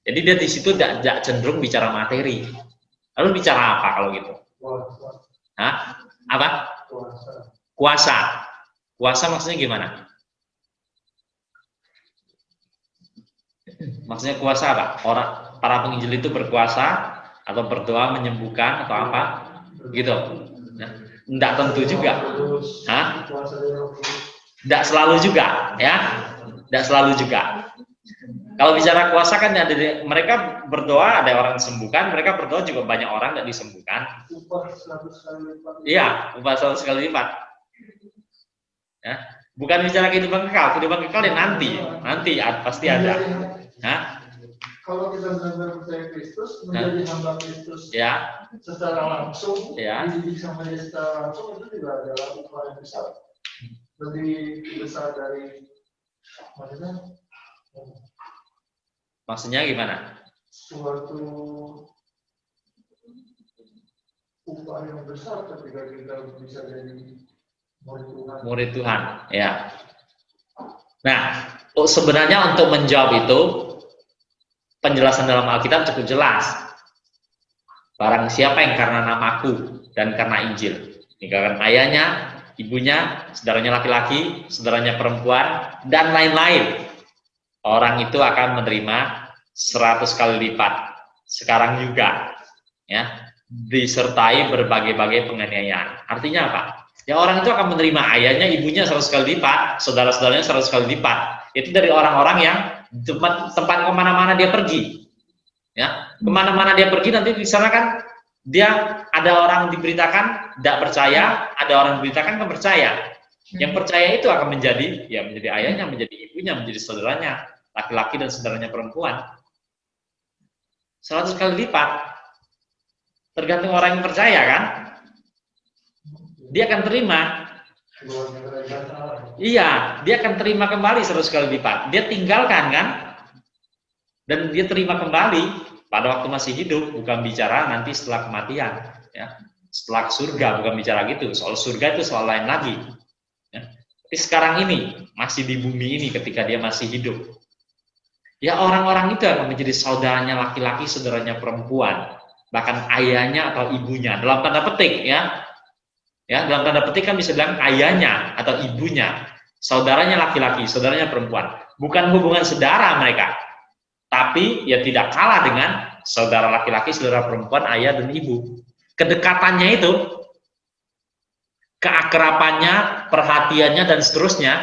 Jadi dia di situ tidak cenderung bicara materi. Lalu bicara apa kalau gitu? Hah? Apa? Kuasa. Kuasa maksudnya gimana? Maksudnya kuasa apa? Para penginjil itu berkuasa atau berdoa menyembuhkan atau apa? Gitu. Nah, enggak tentu juga. Hah? Enggak selalu juga, ya. Enggak selalu juga. Kalau bicara kuasa kan ada mereka berdoa ada orang disembuhkan, mereka berdoa juga banyak orang tidak disembuhkan. Iya, upah 100 kali lipat. Ya, bukan bicara kehidupan kekal yang nanti pasti ada. Hah? Kalau kita benar-benar percaya Kristus, menjadi hamba Kristus, ya, secara langsung, ya, dididik sama dia secara langsung, itu juga adalah upah yang besar, lebih besar dari maksudnya gimana? Suatu upah yang besar ketika kita bisa jadi murid Tuhan, ya. Nah, sebenarnya untuk menjawab itu penjelasan dalam Alkitab cukup jelas. Barang siapa yang karena namaku dan karena Injil, meninggalkan ayahnya, ibunya, saudaranya laki-laki, saudaranya perempuan, dan lain-lain, orang itu akan menerima 100 kali lipat. Sekarang juga, ya, disertai berbagai-bagai penganiayaan. Artinya apa? Ya orang itu akan menerima ayahnya, ibunya 100 kali lipat, saudara-saudaranya 100 kali lipat. Itu dari orang-orang yang tempat kemana-mana dia pergi. Ya, kemana-mana dia pergi nanti di sana kan dia ada orang diberitakan tidak percaya, ada orang diberitakan kan percaya. Yang percaya itu akan menjadi ayahnya, menjadi ibunya, menjadi saudaranya laki-laki dan saudaranya perempuan. 100 kali lipat. Tergantung orang yang percaya kan. Dia akan terima. Iya, dia akan terima kembali 100 kali lipat. Dia tinggalkan kan, dan dia terima kembali pada waktu masih hidup. Bukan bicara nanti setelah kematian, ya. Setelah surga, bukan bicara gitu. Soal surga itu soal lain lagi. Ya. Tapi sekarang ini masih di bumi ini, ketika dia masih hidup, ya orang-orang itu akan menjadi saudaranya laki-laki, saudaranya perempuan, bahkan ayahnya atau ibunya. Dalam tanda petik, ya. Ya, dalam tanda petik kan bisa bilang ayahnya atau ibunya, saudaranya laki-laki, saudaranya perempuan. Bukan hubungan saudara mereka, tapi ya tidak kalah dengan saudara laki-laki, saudara perempuan, ayah dan ibu. Kedekatannya itu, keakrabannya, perhatiannya dan seterusnya,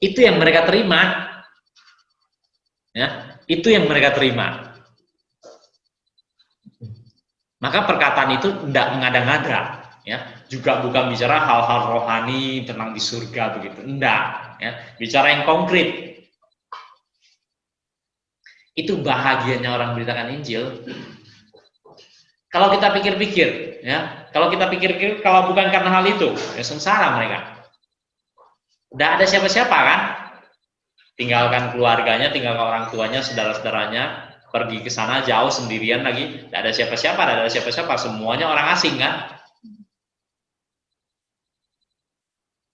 itu yang mereka terima. Ya, itu yang mereka terima. Maka perkataan itu tidak mengada-ngada. Ya, juga bukan bicara hal-hal rohani tentang di surga begitu, enggak, ya, bicara yang konkret. Itu bahagianya orang beritakan Injil. Kalau kita pikir-pikir, ya, kalau bukan karena hal itu, ya sengsara mereka. Tidak ada siapa-siapa kan, tinggalkan keluarganya, tinggalkan orang tuanya, saudara-saudaranya, pergi ke sana jauh sendirian lagi, tidak ada siapa-siapa, semuanya orang asing kan?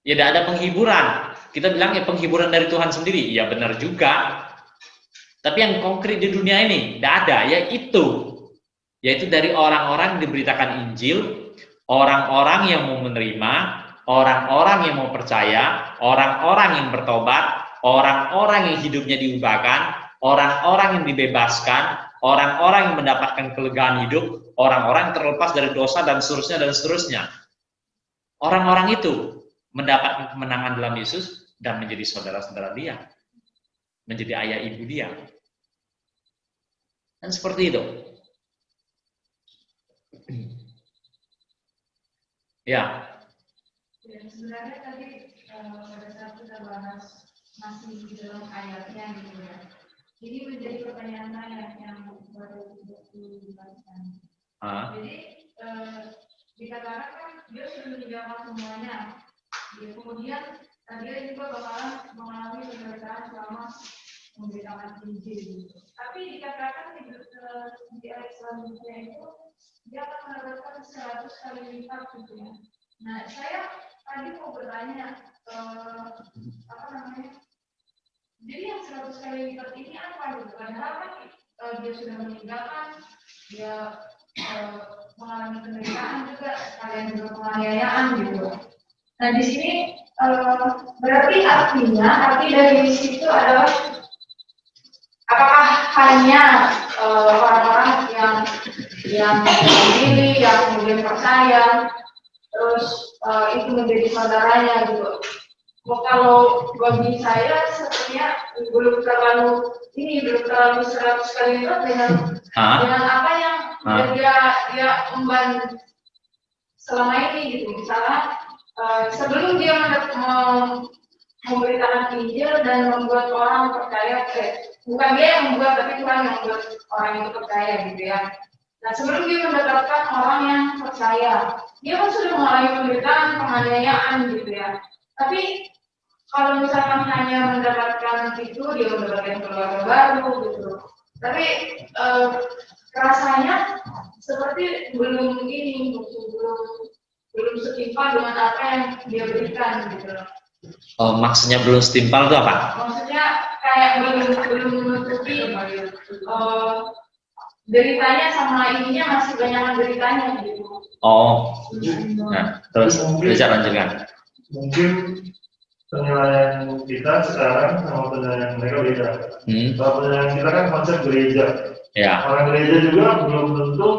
Ya tidak ada penghiburan. Kita bilang ya penghiburan dari Tuhan sendiri, ya benar juga. Tapi yang konkret di dunia ini tidak ada, yaitu dari orang-orang yang diberitakan Injil, orang-orang yang mau menerima, orang-orang yang mau percaya, orang-orang yang bertobat, orang-orang yang hidupnya diubahkan, orang-orang yang dibebaskan, orang-orang yang mendapatkan kelegaan hidup, orang-orang yang terlepas dari dosa dan seterusnya. Orang-orang itu mendapatkan kemenangan dalam Yesus dan menjadi saudara-saudara dia, menjadi ayah ibu dia. Dan seperti itu. Ya. Ya, sebenarnya tadi pada saat kita bahas masih di dalam ayatnya gitu ya. Jadi menjadi pertanyaan saya yang baru dibacakan. Jadi dikatakan kan dia sudah meninggalkan semuanya. Ya, kemudian dia juga bakalan mengalami penderitaan selama memberitakan Injil. Tapi dikatakan di ayat selanjutnya itu dia akan mendapatkan 100 kali lipat gitu ya. Nah, saya tadi mau bertanya apa namanya? Jadi yang 100 kali lipat ini apa gitu? Padahal kan dia sudah meninggalkan, dia mengalami penderitaan juga, sekalian juga penganiayaan gitu. Nah, di sini berarti arti dari situ adalah apakah hanya orang-orang yang memilih, yang kemudian percaya, terus itu menjadi saudaranya gitu. Kalau bagi saya sepertinya belum terlalu 100 kali lipat dengan apa yang dia emban selama ini gitu. Misalnya sebelum dia memberitakan Injil dan membuat orang percaya, bukan dia yang membuat, tapi Tuhan yang membuat orang itu percaya gitu ya. Nah, sebelum dia mendapatkan orang yang percaya, dia kan sudah mengalami penderitaan, penganiayaan gitu ya. Tapi kalau misalkan hanya mendapatkan itu, dia mendapatkan keluarga baru gitu. Tapi rasanya seperti belum setimpal dengan apa yang dia berikan gitu. Oh, maksudnya belum setimpal itu apa? Maksudnya kayak belum menutupi deritanya sama ininya, masih banyak deritanya gitu. Oh, nah terus bisa lanjutkan. Mungkin penilaian kita sekarang sama penilaian mereka beda. Kalau penilaian kita kan konsep gereja. Ya. Orang gereja juga belum tentu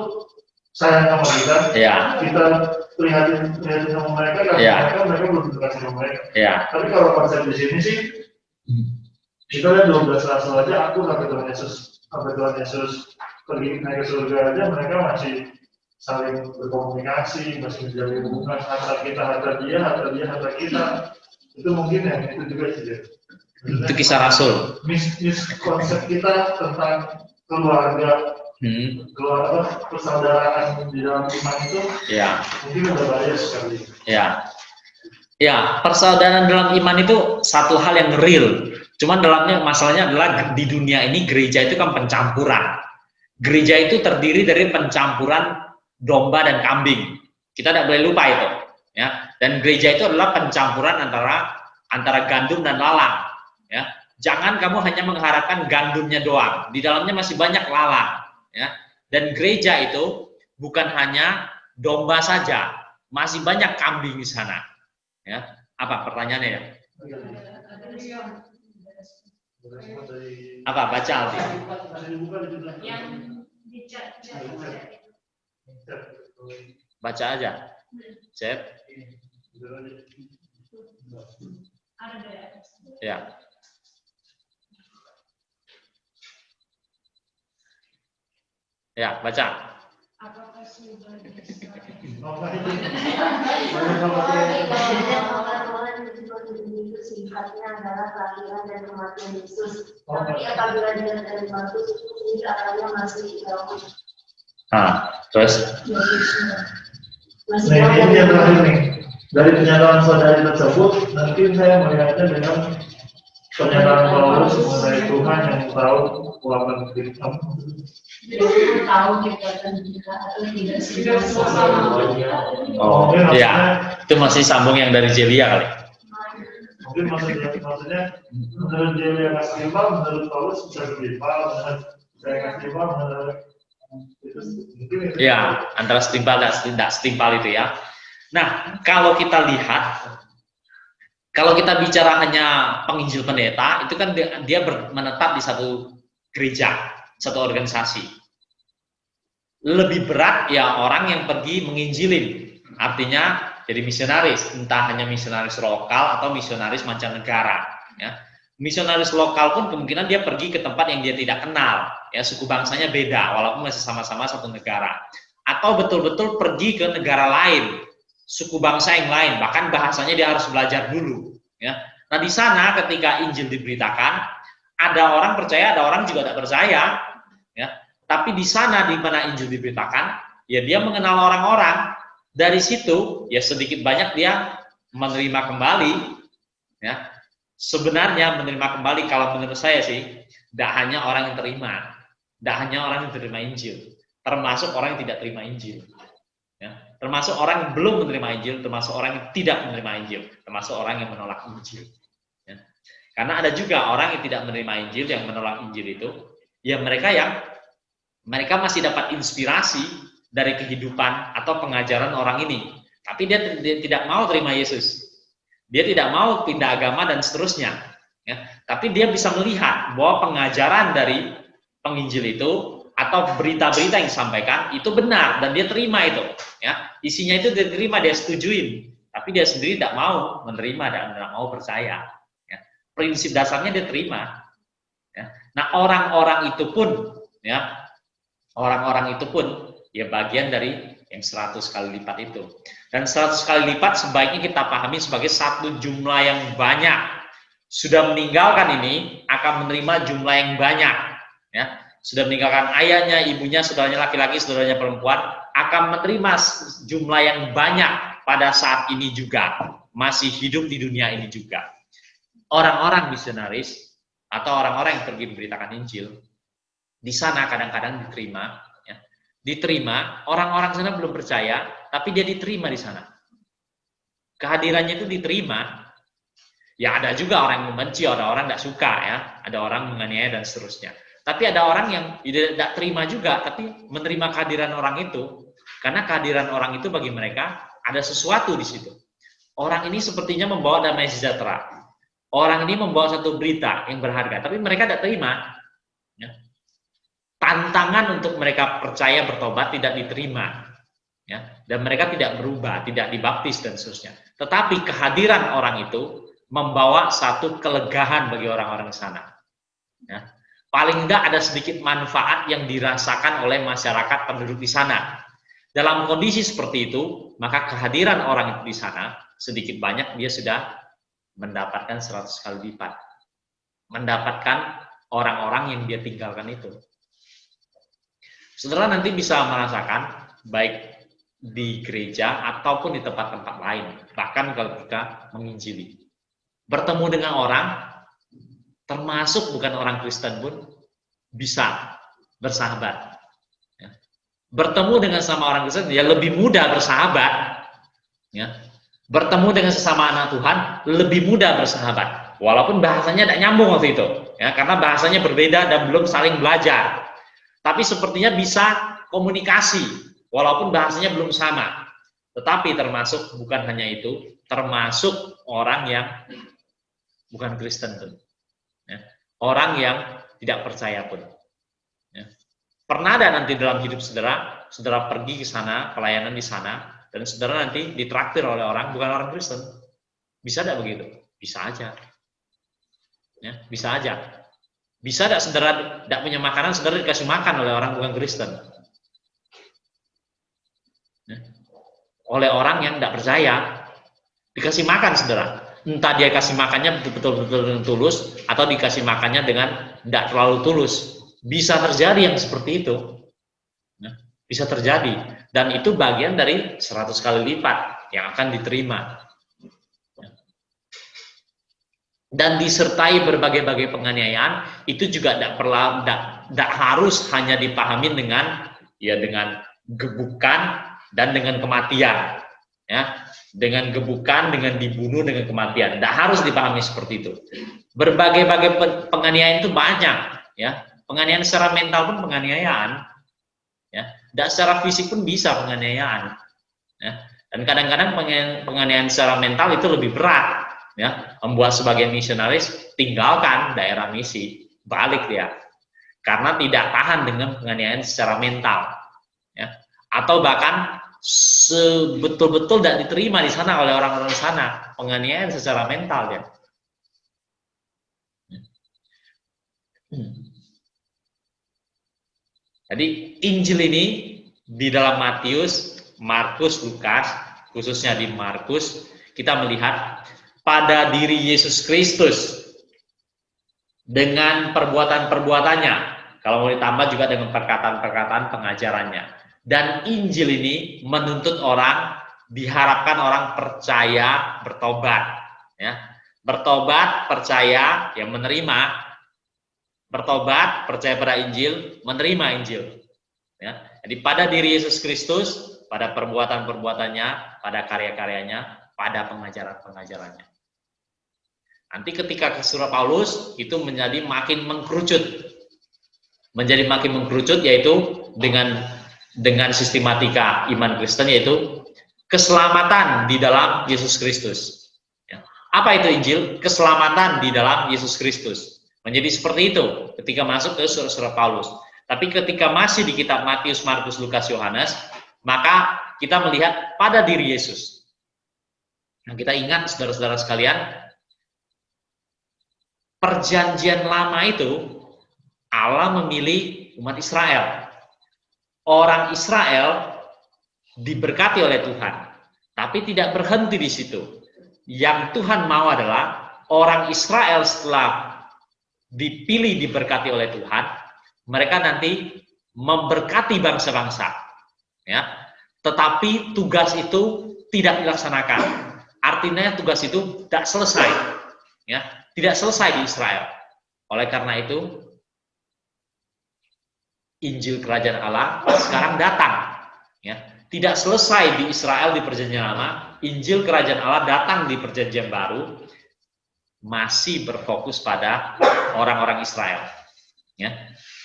sayang sama kita. Ya. Kita prihatin sama mereka karena mereka belum dekat sama mereka. Ya. Tapi kalau konsep di sini sih, kita lihat 12 rasul aja, aku sampai Tuhan Yesus pergi naik ke surga aja, mereka masih saling berkomunikasi, masih menjalin hubungan harta kita, harta dia, kita. Itu mungkin yang itu juga sih. Itu kisah Rasul. Konsep kita tentang keluarga, persaudaraan di dalam iman itu, mungkin udah banyak sekali. Ya, persaudaraan dalam iman itu satu hal yang real. Cuman masalahnya adalah di dunia ini gereja itu kan pencampuran. Gereja itu terdiri dari pencampuran domba dan kambing. Kita tidak boleh lupa itu. Ya, dan gereja itu adalah pencampuran antara gandum dan lalang. Ya, jangan kamu hanya mengharapkan gandumnya doang. Di dalamnya masih banyak lalang. Ya, dan gereja itu bukan hanya domba saja, masih banyak kambing di sana. Ya, apa pertanyaannya ya? Apa baca Aldi? Baca aja. Chat. Ya. Ya, baca. Apakah sudah sifatnya adalah kelahiran dan kematian Yesus. Tapi apabila dia dari batu ini akalnya masih jauh. Terus? Nah, ini yang terakhir nih. Dari pernyataan saudari tersebut, nanti saya melihatnya dengan pernyataan Paulus mengenai Tuhan yang tahu keuangan kita. Tahu ciptaan kita atau tidak Oh ya, itu masih sambung yang dari Jelia kali. Mungkin maksudnya menurut Jelia nggak setimpal, menurut Paulus bisa setimpal, menurut saya nggak setimpal, menurut itu mungkin itu. Ya, antara setimpal dan tidak setimpal itu ya. Nah, kalau kita lihat, kalau kita bicara hanya penginjil pendeta, itu kan dia menetap di satu gereja, satu organisasi. Lebih berat ya orang yang pergi menginjilin, artinya jadi misionaris, entah hanya misionaris lokal atau misionaris mancanegara. Ya. Misionaris lokal pun kemungkinan dia pergi ke tempat yang dia tidak kenal, ya suku bangsanya beda, walaupun masih sama-sama satu negara. Atau betul-betul pergi ke negara lain, suku bangsa yang lain, bahkan bahasanya dia harus belajar dulu. Ya. Nah di sana ketika Injil diberitakan, ada orang percaya, ada orang juga tidak percaya. Ya. Tapi di sana di mana Injil diberitakan, ya dia mengenal orang-orang. Dari situ, ya sedikit banyak dia menerima kembali. Ya. Sebenarnya menerima kembali, kalau menurut saya sih, tidak hanya orang yang terima, tidak hanya orang yang terima Injil, termasuk orang yang tidak terima Injil. Ya. Termasuk orang yang belum menerima Injil, termasuk orang yang tidak menerima Injil, termasuk orang yang menolak Injil. Ya. Karena ada juga orang yang tidak menerima Injil, yang menolak Injil itu, ya mereka masih dapat inspirasi dari kehidupan atau pengajaran orang ini, tapi dia tidak mau terima Yesus, dia tidak mau pindah agama dan seterusnya. Ya. Tapi dia bisa melihat bahwa pengajaran dari penginjil itu atau berita-berita yang disampaikan itu benar dan dia terima itu. Ya. Isinya itu dia terima, dia setujuin, tapi dia sendiri tidak mau menerima dan tidak mau percaya. Ya. Prinsip dasarnya dia terima. Ya. Nah orang-orang itu pun, ya orang-orang itu pun ya bagian dari yang 100 kali lipat itu. Dan 100 kali lipat sebaiknya kita pahami sebagai satu jumlah yang banyak. Sudah meninggalkan ini akan menerima jumlah yang banyak. Ya. Sudah meninggalkan ayahnya, ibunya, saudaranya laki-laki, saudaranya perempuan, akan menerima jumlah yang banyak pada saat ini juga. Masih hidup di dunia ini juga. Orang-orang misionaris atau orang-orang yang pergi memberitakan Injil, di sana kadang-kadang diterima, orang-orang sana belum percaya, tapi dia diterima di sana. Kehadirannya itu diterima. Ya ada juga orang yang membenci, ada orang tidak suka, ya, ada orang menganiaya dan seterusnya. Tapi ada orang yang tidak terima juga, tapi menerima kehadiran orang itu, karena kehadiran orang itu bagi mereka ada sesuatu di situ. Orang ini sepertinya membawa damai sejahtera. Orang ini membawa satu berita yang berharga, tapi mereka tidak terima. Ya. Tantangan untuk mereka percaya bertobat tidak diterima, ya, dan mereka tidak berubah, tidak dibaptis dan seterusnya. Tetapi kehadiran orang itu membawa satu kelegaan bagi orang-orang di sana. Ya. Paling tidak ada sedikit manfaat yang dirasakan oleh masyarakat penduduk di sana. Dalam kondisi seperti itu, maka kehadiran orang itu di sana sedikit banyak dia sudah mendapatkan 100 kali lipat, mendapatkan orang-orang yang dia tinggalkan itu. Saudara nanti bisa merasakan baik di gereja ataupun di tempat-tempat lain, bahkan kalau kita menginjili, bertemu dengan orang, termasuk bukan orang Kristen pun bisa bersahabat. Ya. Bertemu dengan sama orang Kristen ya lebih mudah bersahabat. Ya. Bertemu dengan sesama anak Tuhan lebih mudah bersahabat, walaupun bahasanya tidak nyambung waktu itu, ya, karena bahasanya berbeda dan belum saling belajar. Tapi sepertinya bisa komunikasi, walaupun bahasanya belum sama. Tetapi termasuk bukan hanya itu, termasuk orang yang bukan Kristen pun. Ya. Orang yang tidak percaya pun. Ya. Pernah ada nanti dalam hidup saudara, saudara pergi ke sana, pelayanan di sana, dan saudara nanti ditraktir oleh orang, bukan orang Kristen. Bisa tidak begitu? Bisa aja. Ya, bisa aja. Bisa tidak saudara tidak punya makanan, saudara dikasih makan oleh orang bukan Kristen. Ya. Oleh orang yang tidak percaya, dikasih makan saudara. Entah dia kasih makannya betul-betul tulus atau dikasih makannya dengan tidak terlalu tulus. Bisa terjadi yang seperti itu. Ya, bisa terjadi. Dan itu bagian dari 100 kali lipat yang akan diterima. Ya. dan disertai berbagai-bagai penganiayaan, itu juga tidak harus hanya dipahami dengan gebukan dan dengan kematian, ya, dengan gebukan, dengan dibunuh, dengan kematian. Tidak harus dipahami seperti itu. Berbagai-bagai penganiayaan itu banyak, ya. Penganiayaan secara mental pun penganiayaan, ya. Dan secara fisik pun bisa penganiayaan, ya. Dan kadang-kadang penganiayaan secara mental itu lebih berat, ya, membuat sebagian misionaris tinggalkan daerah misi, balik dia, karena tidak tahan dengan penganiayaan secara mental, ya, atau bahkan betul-betul tidak diterima di sana oleh orang-orang sana, penganiayaan secara mental ya. Jadi Injil ini di dalam Matius, Markus, Lukas, khususnya di Markus, kita melihat pada diri Yesus Kristus dengan perbuatan-perbuatannya, kalau mau ditambah juga dengan perkataan-perkataan pengajarannya. Dan Injil ini menuntut orang, diharapkan orang percaya, bertobat, ya. Bertobat, percaya, yang menerima. Bertobat, percaya pada Injil, menerima Injil, ya. Jadi pada diri Yesus Kristus, pada perbuatan-perbuatannya, pada karya-karyanya, pada pengajaran-pengajarannya. Nanti ketika ke surat Paulus itu menjadi makin mengkerucut, yaitu dengan sistematika iman Kristen, yaitu keselamatan di dalam Yesus Kristus. Ya. Apa itu Injil? Keselamatan di dalam Yesus Kristus. Menjadi seperti itu ketika masuk ke surat-surat Paulus. Tapi ketika masih di kitab Matius, Markus, Lukas, Yohanes, maka kita melihat pada diri Yesus. Nah, kita ingat saudara-saudara sekalian, perjanjian lama itu Allah memilih umat Israel. Orang Israel diberkati oleh Tuhan, tapi tidak berhenti di situ. Yang Tuhan mau adalah orang Israel setelah dipilih, diberkati oleh Tuhan, mereka nanti memberkati bangsa-bangsa, ya. Tetapi tugas itu tidak dilaksanakan. Artinya tugas itu tidak selesai, ya, tidak selesai di Israel. Oleh karena itu, Injil Kerajaan Allah sekarang datang, ya. Tidak selesai di Israel di Perjanjian Lama, Injil Kerajaan Allah datang di Perjanjian Baru, masih berfokus pada orang-orang Israel, ya.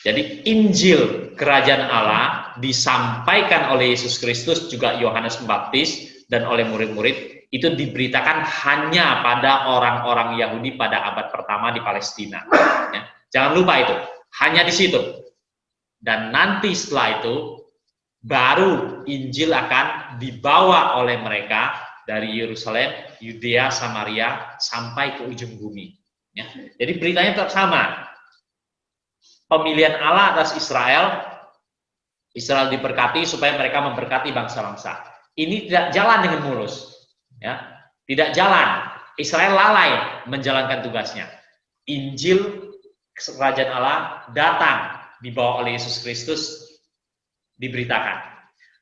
Jadi Injil Kerajaan Allah disampaikan oleh Yesus Kristus, juga Yohanes Pembaptis, dan oleh murid-murid, itu diberitakan hanya pada orang-orang Yahudi pada abad pertama di Palestina, ya. Jangan lupa itu, hanya di situ. Dan nanti setelah itu baru Injil akan dibawa oleh mereka dari Yerusalem, Yudea, Samaria, sampai ke ujung bumi, ya. Jadi beritanya tetap sama. Pemilihan Allah atas Israel, Israel diberkati supaya mereka memberkati bangsa-bangsa. Ini tidak jalan dengan mulus, ya. Tidak jalan. Israel lalai menjalankan tugasnya. Injil Kerajaan Allah datang, dibawa oleh Yesus Kristus, diberitakan.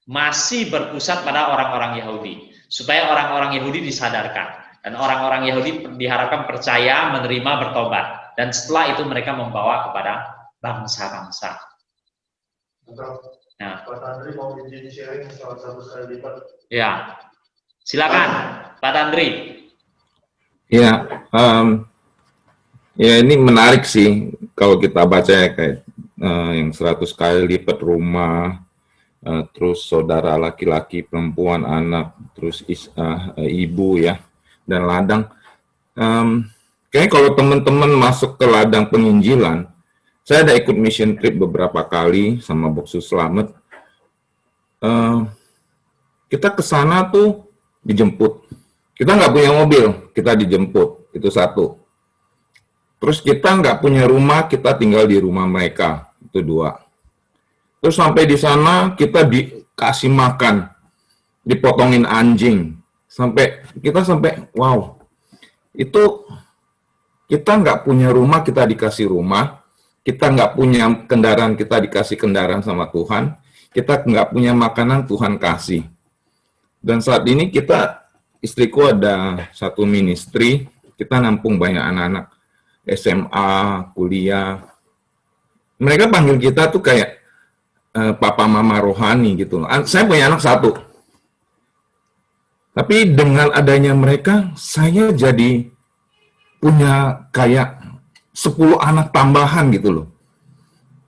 Masih berpusat pada orang-orang Yahudi, supaya orang-orang Yahudi disadarkan, dan orang-orang Yahudi diharapkan percaya, menerima, bertobat, dan setelah itu mereka membawa kepada bangsa-bangsa. Nah, Pak Tandri mau izin sharing salah satu kali lipat. Ya, silakan Pak Tandri. Ya, ya ini menarik sih kalau kita baca ya, kayak yang 100 kali lipat rumah, terus saudara laki-laki, perempuan, anak, terus ibu ya, dan ladang. Kayaknya kalau teman-teman masuk ke ladang penginjilan, saya ada ikut mission trip beberapa kali sama Boksu Slamet. Kita ke sana tuh dijemput. Kita nggak punya mobil, kita dijemput. Itu satu. Terus kita nggak punya rumah, kita tinggal di rumah mereka. Itu dua. Terus sampai di sana kita dikasih makan, dipotongin anjing. Kita sampai wow. Itu kita nggak punya rumah, kita dikasih rumah. Kita nggak punya kendaraan, kita dikasih kendaraan sama Tuhan. Kita nggak punya makanan, Tuhan kasih. Dan saat ini istriku ada satu ministry, Kita nampung banyak anak-anak SMA, kuliah. Mereka panggil kita tuh kayak papa mama rohani gitu. Saya punya anak 1. Tapi dengan adanya mereka, saya jadi punya kayak 10 anak tambahan gitu loh.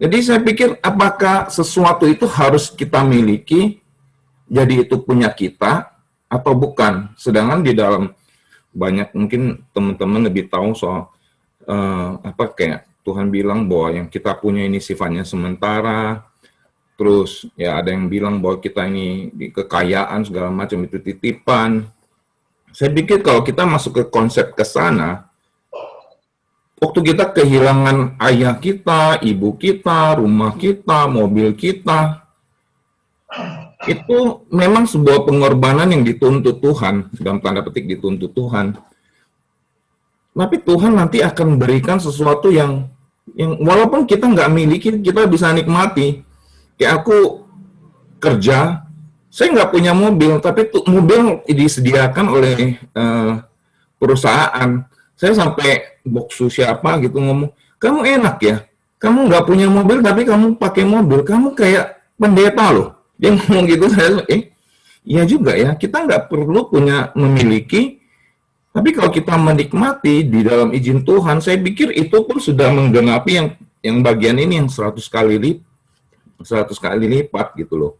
Jadi saya pikir apakah sesuatu itu harus kita miliki, jadi itu punya kita, atau bukan. Sedangkan di dalam banyak mungkin teman-teman lebih tahu soal kayak Tuhan bilang bahwa yang kita punya ini sifatnya sementara, terus ya ada yang bilang bahwa kita ini di kekayaan segala macam itu titipan. Saya pikir kalau kita masuk ke konsep ke sana, waktu kita kehilangan ayah kita, ibu kita, rumah kita, mobil kita, itu memang sebuah pengorbanan yang dituntut Tuhan, dalam tanda petik dituntut Tuhan. Tapi Tuhan nanti akan berikan sesuatu yang walaupun kita nggak miliki, kita bisa nikmati. Kayak aku kerja, saya nggak punya mobil, tapi mobil disediakan oleh perusahaan. Saya sampai boksu siapa gitu ngomong, kamu enak ya, kamu nggak punya mobil tapi kamu pakai mobil, kamu kayak pendeta loh. Dia ngomong gitu, saya iya juga ya, kita nggak perlu memiliki, tapi kalau kita menikmati di dalam izin Tuhan, saya pikir itu pun sudah menggenapi yang bagian ini yang 100 kali lipat gitu loh.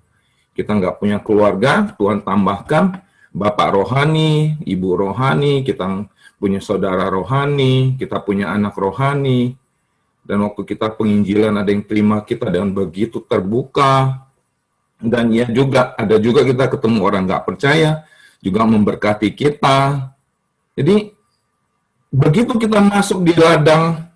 Kita nggak punya keluarga, Tuhan tambahkan bapak rohani, ibu rohani, kita punya saudara rohani, kita punya anak rohani, dan waktu kita penginjilan ada yang terima kita dan begitu terbuka. Dan ya juga, ada juga kita ketemu orang nggak percaya, juga memberkati kita. Jadi, begitu kita masuk di ladang,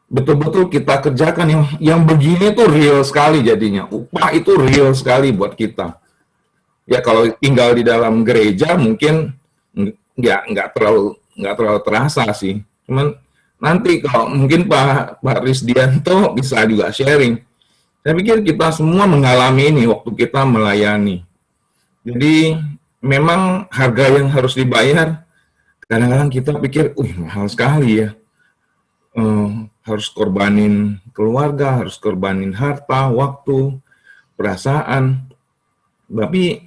betul-betul kita kerjakan yang begini tuh real sekali jadinya. Upah itu real sekali buat kita. Ya kalau tinggal di dalam gereja mungkin nggak terlalu terasa sih. Cuman nanti kalau mungkin Pak Risdianto bisa juga sharing. Saya pikir kita semua mengalami ini waktu kita melayani. Jadi memang harga yang harus dibayar, kadang-kadang kita pikir, mahal sekali ya. Harus korbanin keluarga, harus korbanin harta, waktu, perasaan. Tapi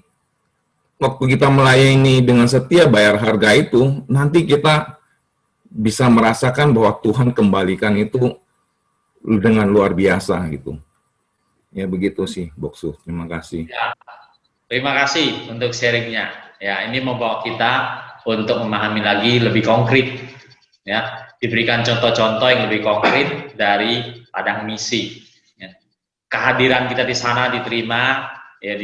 waktu kita melayani dengan setia bayar harga itu, nanti kita bisa merasakan bahwa Tuhan kembalikan itu dengan luar biasa gitu. Ya begitu sih, Boksu. Terima kasih. Ya, terima kasih untuk sharingnya. Ya, ini membawa kita untuk memahami lagi lebih konkret. Ya, diberikan contoh-contoh yang lebih konkret dari ladang misi. Ya. Kehadiran kita di sana diterima, ya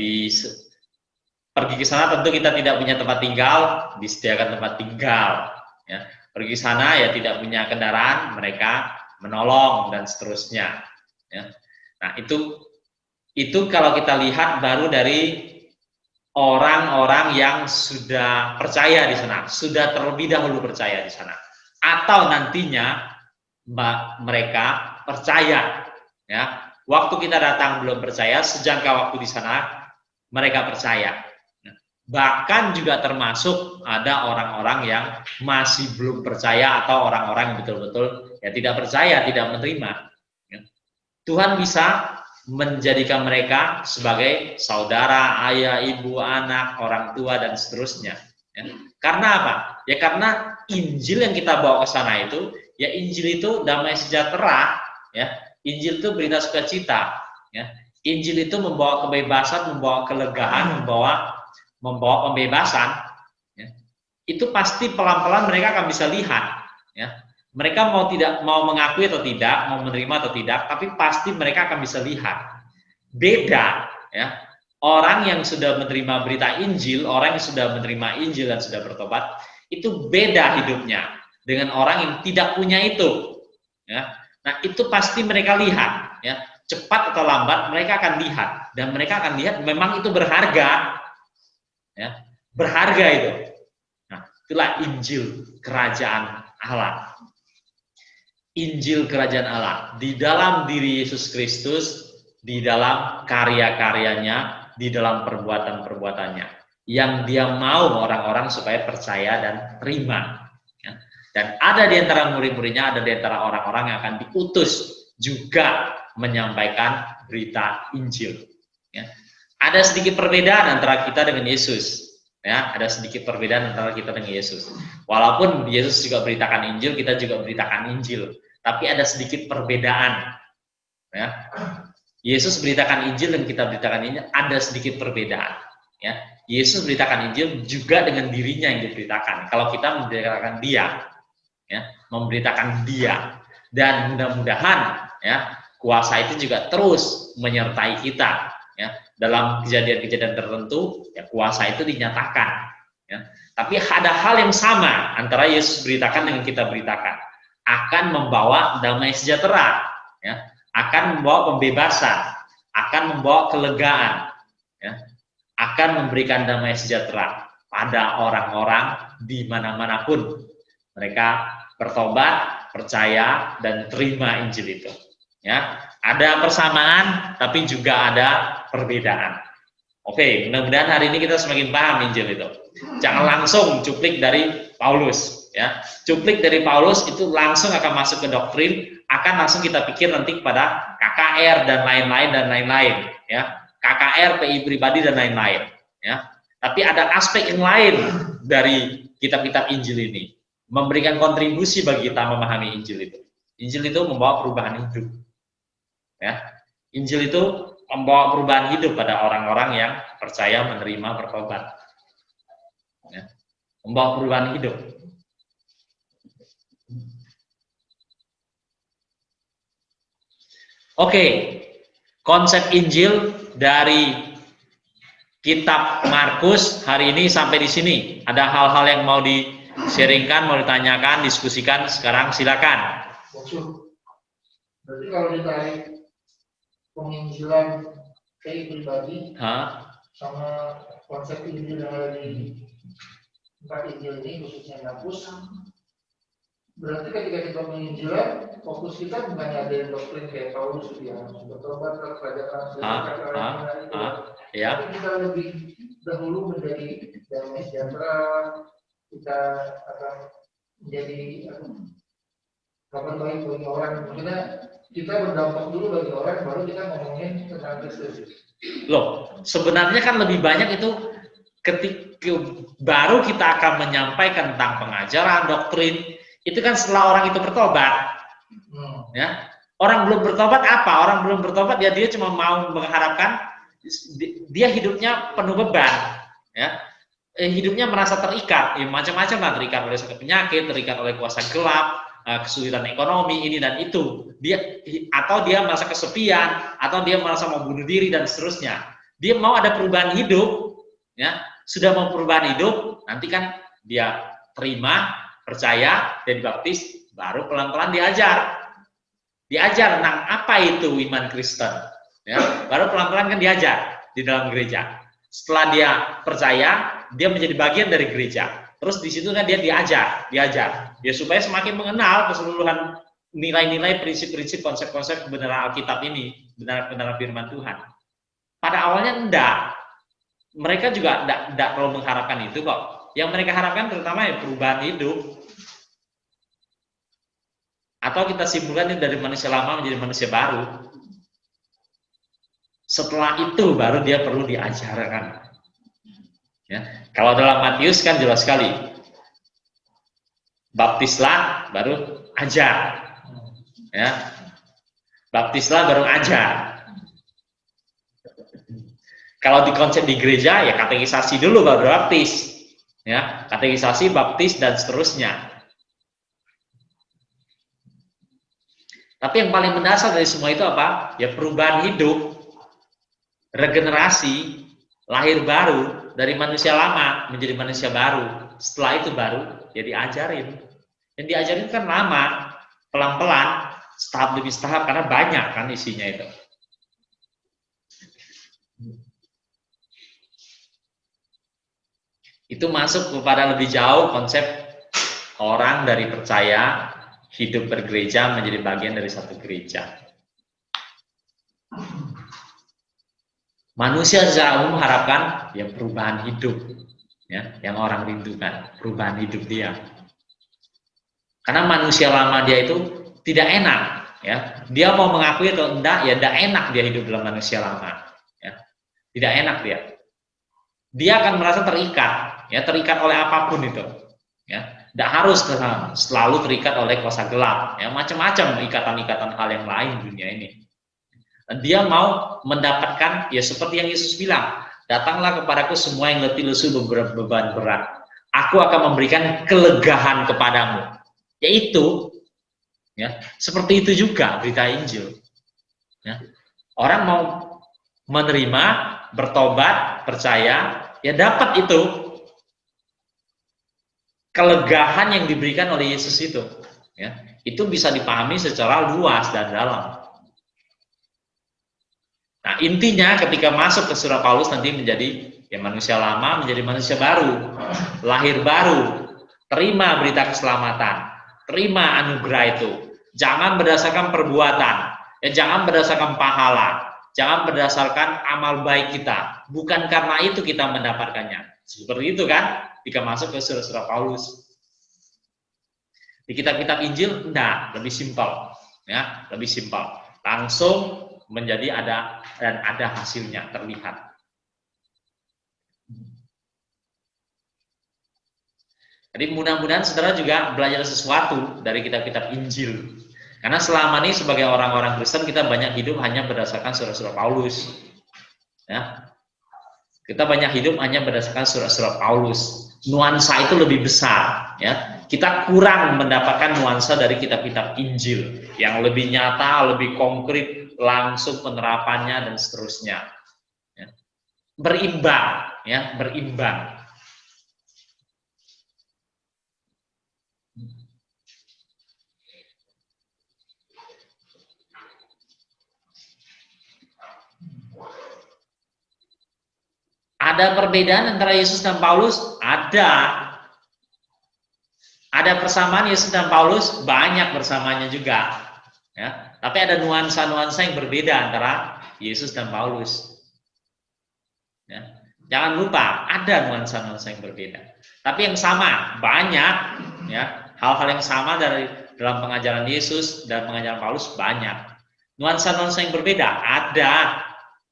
pergi ke sana tentu kita tidak punya tempat tinggal, disediakan tempat tinggal. Ya. Pergi ke sana ya tidak punya kendaraan, mereka menolong dan seterusnya. Ya. Nah itu kalau kita lihat baru dari orang-orang yang sudah percaya di sana, sudah terlebih dahulu percaya di sana, atau nantinya mereka percaya. Ya, waktu kita datang belum percaya, sejangka waktu di sana mereka percaya. Bahkan juga termasuk ada orang-orang yang masih belum percaya atau orang-orang yang betul-betul ya tidak percaya, tidak menerima. Ya. Tuhan bisa menjadikan mereka sebagai saudara, ayah, ibu, anak, orang tua, dan seterusnya. Ya. Karena apa? Ya karena Injil yang kita bawa ke sana itu, ya Injil itu damai sejahtera, ya. Injil itu berita sukacita, ya. Injil itu membawa kebebasan, membawa kelegaan, membawa pembebasan. Ya. Itu pasti pelan-pelan mereka akan bisa lihat, ya. Mereka mau mengakui atau tidak, mau menerima atau tidak, tapi pasti mereka akan bisa lihat. Beda, ya, orang yang sudah menerima berita Injil, orang yang sudah menerima Injil dan sudah bertobat, itu beda hidupnya dengan orang yang tidak punya itu. Ya. Nah itu pasti mereka lihat, ya, cepat atau lambat mereka akan lihat, dan mereka akan lihat memang itu berharga, ya, berharga itu. Nah itulah Injil Kerajaan Allah. Injil Kerajaan Allah di dalam diri Yesus Kristus, di dalam karya-karyanya, di dalam perbuatan-perbuatannya yang dia mau orang-orang supaya percaya dan terima. Ya. Dan ada di antara murid-muridnya, ada di antara orang-orang yang akan diutus juga menyampaikan berita Injil. Ya. Ada sedikit perbedaan antara kita dengan Yesus. Ya, ada sedikit perbedaan antara kita dengan Yesus. Walaupun Yesus juga beritakan Injil, kita juga beritakan Injil. Tapi ada sedikit perbedaan. Ya. Yesus beritakan Injil dan kita beritakan Injil, ada sedikit perbedaan. Ya. Yesus beritakan Injil juga dengan dirinya yang diberitakan. Kalau kita memberitakan Dia, ya, memberitakan Dia, dan mudah-mudahan ya kuasa itu juga terus menyertai kita. Ya, dalam kejadian-kejadian tertentu, ya, kuasa itu dinyatakan. Ya. Tapi ada hal yang sama antara Yesus beritakan dengan kita beritakan, akan membawa damai sejahtera, ya, akan membawa pembebasan, akan membawa kelegaan, ya, akan memberikan damai sejahtera pada orang-orang di mana-mana pun mereka bertobat, percaya, dan terima Injil itu. Ya, ada persamaan, tapi juga ada perbedaan. Oke, mudah-mudahan hari ini kita semakin paham Injil itu. Jangan langsung cuplik dari Paulus, ya. Cuplik dari Paulus itu langsung akan masuk ke doktrin, akan langsung kita pikir nanti pada KKR dan lain-lain, ya. KKR, PI pribadi dan lain-lain, ya. Tapi ada aspek yang lain dari kitab-kitab Injil ini, memberikan kontribusi bagi kita memahami Injil itu. Injil itu membawa perubahan hidup. Ya, Injil itu membawa perubahan hidup pada orang-orang yang percaya, menerima, bertobat. Ya, membawa perubahan hidup. Oke, konsep Injil dari kitab Markus hari ini sampai di sini. Ada hal-hal yang mau di-sharingkan, mau ditanyakan, diskusikan, sekarang silakan. Berarti kalau ditarik penginjilan PI pribadi sama konsep Injil yang ada di 4 Injil ini, khususnya Markus, berarti ketika kita penginjilan, fokus kita bukan ada doktrin kayak Paulus yang bertobat ke kerajaan ya. Tapi kita lebih dahulu menjadi damai sejahtera, kita akan menjadi kabar baik bagi orang. Maksudnya kita berdampak dulu bagi orang, baru kita ngomongin tentang Kristus. Loh, sebenarnya kan lebih banyak itu ketika baru kita akan menyampaikan tentang pengajaran, doktrin, itu kan setelah orang itu bertobat. Ya. Orang belum bertobat apa? Orang belum bertobat dia cuma mau mengharapkan dia hidupnya penuh beban, ya. Hidupnya merasa terikat, ya, macam-macam lah, terikat oleh sakit penyakit, terikat oleh kuasa gelap, kesulitan ekonomi ini dan itu. Atau dia merasa kesepian, atau dia merasa mau bunuh diri dan seterusnya. Dia mau ada perubahan hidup, ya. Sudah mau perubahan hidup, nanti kan dia terima, percaya, dan dibaptis, baru pelan-pelan diajar tentang apa itu iman Kristen, ya. Baru pelan-pelan kan diajar di dalam gereja. Setelah dia percaya, dia menjadi bagian dari gereja. Terus di situ kan dia diajar, dia supaya semakin mengenal keseluruhan nilai-nilai, prinsip-prinsip, konsep-konsep kebenaran Alkitab ini, benar-benar firman Tuhan. Pada awalnya enggak. Mereka juga enggak perlu mengharapkan itu kok. Yang mereka harapkan terutama ya perubahan hidup. Atau kita simpulkan ini dari manusia lama menjadi manusia baru. Setelah itu baru dia perlu diajarkan. Ya. Kalau dalam Matius kan jelas sekali. Baptislah baru ajar. Ya. Baptislah baru ajar. Kalau di konsep di gereja ya katekisasi dulu baru baptis. Ya, katekisasi, baptis dan seterusnya. Tapi yang paling mendasar dari semua itu apa? Ya perubahan hidup, regenerasi, lahir baru dari manusia lama menjadi manusia baru. Setelah itu baru ya diajarin. Yang diajarin kan lama, pelan-pelan, tahap demi tahap karena banyak kan isinya itu. Itu masuk kepada lebih jauh konsep orang dari percaya hidup bergereja menjadi bagian dari satu gereja. Manusia secara umum harapkan ya perubahan hidup, ya, yang orang rindukan, perubahan hidup dia. Karena manusia lama dia itu tidak enak, ya. Dia mau mengakui atau enggak, ya tidak enak dia hidup dalam manusia lama, ya. Tidak enak dia. Dia akan merasa terikat, ya, terikat oleh apapun itu, ya. Tidak harus selalu terikat oleh kuasa gelap, ya, macam-macam ikatan-ikatan hal yang lain di dunia ini. Dan dia mau mendapatkan, ya seperti yang Yesus bilang, datanglah kepadaku semua yang letih lesu beban berat, aku akan memberikan kelegaan kepadamu. Yaitu, ya, seperti itu juga berita Injil. Ya. Orang mau menerima, bertobat, percaya, ya dapat itu kelegaan yang diberikan oleh Yesus itu, ya, itu bisa dipahami secara luas dan dalam. Nah, intinya ketika masuk ke surat Paulus nanti menjadi, ya, manusia lama menjadi manusia baru, lahir baru, terima berita keselamatan, terima anugerah itu. Jangan berdasarkan perbuatan, ya, jangan berdasarkan pahala, jangan berdasarkan amal baik kita. Bukan karena itu kita mendapatkannya. Seperti itu kan? Jika masuk ke surat-surat Paulus. Di kitab-kitab Injil, enggak, lebih simpel, ya, lebih simpel. Langsung menjadi ada dan ada hasilnya terlihat. Jadi mudah-mudahan saudara juga belajar sesuatu dari kitab-kitab Injil. Karena selama ini sebagai orang-orang Kristen kita banyak hidup hanya berdasarkan surat-surat Paulus. Ya. Kita banyak hidup hanya berdasarkan surat-surat Paulus. Nuansa itu lebih besar, ya. Kita kurang mendapatkan nuansa dari kitab-kitab Injil yang lebih nyata, lebih konkret, langsung penerapannya dan seterusnya. Ya. Berimbang, ya, berimbang. Ada perbedaan antara Yesus dan Paulus? Ada. Ada persamaan Yesus dan Paulus? Banyak persamaannya juga. Ya. Tapi ada nuansa-nuansa yang berbeda antara Yesus dan Paulus. Ya. Jangan lupa, ada nuansa-nuansa yang berbeda. Tapi yang sama, banyak. Ya. Hal-hal yang sama dari dalam pengajaran Yesus dan pengajaran Paulus banyak. Nuansa-nuansa yang berbeda, ada.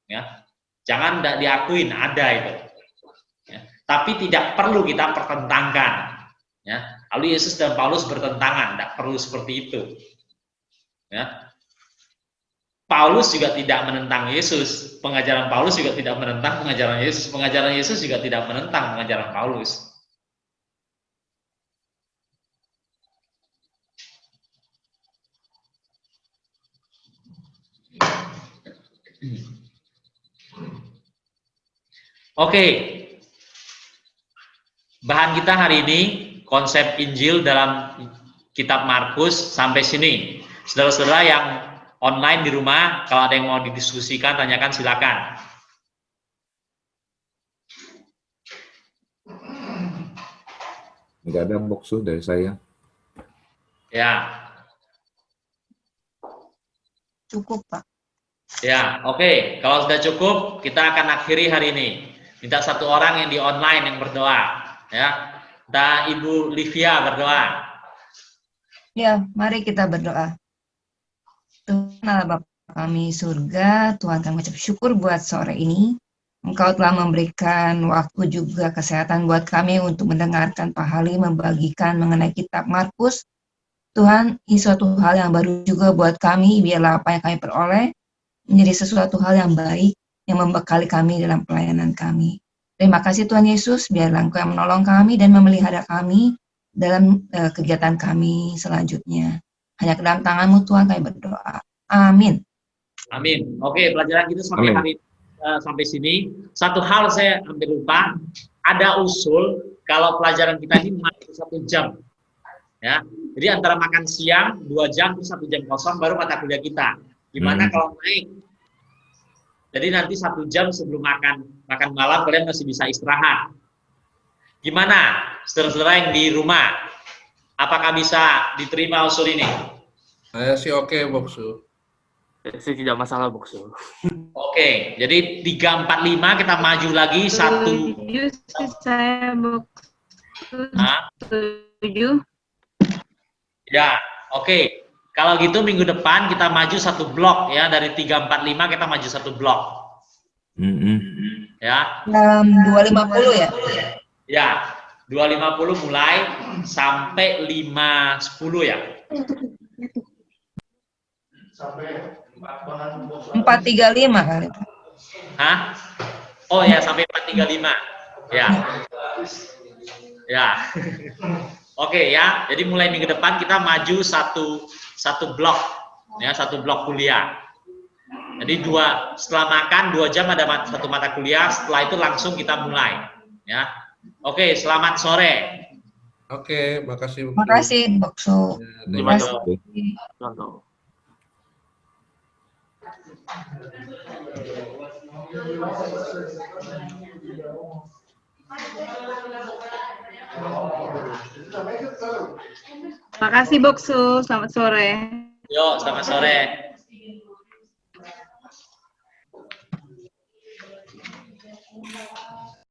Ya. Jangan tidak diakuin, ada itu. Ya. Tapi tidak perlu kita pertentangkan. Ya. Lalu Yesus dan Paulus bertentangan, tidak perlu seperti itu. Ya. Paulus juga tidak menentang Yesus. Pengajaran Paulus juga tidak menentang pengajaran Yesus. Pengajaran Yesus juga tidak menentang pengajaran Paulus. Oke, bahan kita hari ini konsep Injil dalam kitab Markus sampai sini. Saudara-saudara yang online di rumah, kalau ada yang mau didiskusikan, tanyakan, silakan. Nggak ada boksu dari saya. Ya. Cukup, Pak. Ya, oke. Kalau sudah cukup, kita akan akhiri hari ini. Minta satu orang yang di online yang berdoa, ya. Minta Ibu Livia berdoa. Ya, mari kita berdoa. Tuhan Allah Bapa kami surga, Tuhan kami ucap syukur buat sore ini. Engkau telah memberikan waktu juga kesehatan buat kami untuk mendengarkan Pak Halim membagikan mengenai kitab Markus. Tuhan, ini suatu hal yang baru juga buat kami, biarlah apa yang kami peroleh menjadi sesuatu hal yang baik, yang membekali kami dalam pelayanan kami. Terima kasih Tuhan Yesus, biarlah Engkau yang menolong kami dan memelihara kami dalam kegiatan kami selanjutnya. Hanya ke dalam tangan-Mu Tuhan kami berdoa. Amin. Amin. Oke, pelajaran kita sampai hari sampai sini. Satu hal saya hampir lupa, ada usul kalau pelajaran kita ini masih 1 jam. Ya. Jadi antara makan siang 2 jam terus 1 jam kosong baru mata kuliah kita. Gimana kalau naik? Jadi nanti 1 jam sebelum makan malam kalian masih bisa istirahat. Gimana, saudara-saudara yang di rumah? Apakah bisa diterima usul ini? Saya sih oke, Boksu. Saya sih tidak masalah, Boksu. Oke, jadi 345 kita maju lagi 1. Saya Boksu. Hah? 7. Ya, oke. Kalau gitu minggu depan kita maju satu blok ya, dari 345 kita maju satu blok. Ya. 250 ya? Ya, 250 mulai sampai 510 ya. Sampai bahan 435 kali. Hah? Oh ya, sampai 435. Ya. Ya. Oke ya. Jadi mulai minggu depan kita maju satu blok ya, satu blok kuliah. Jadi setelah makan 2 jam ada satu mata kuliah, setelah itu langsung kita mulai ya. Oke, selamat sore. Oke, makasih. Makasih, Bokso. Terima kasih. kasih. Makasih Boksu, selamat sore. Yuk, selamat sore.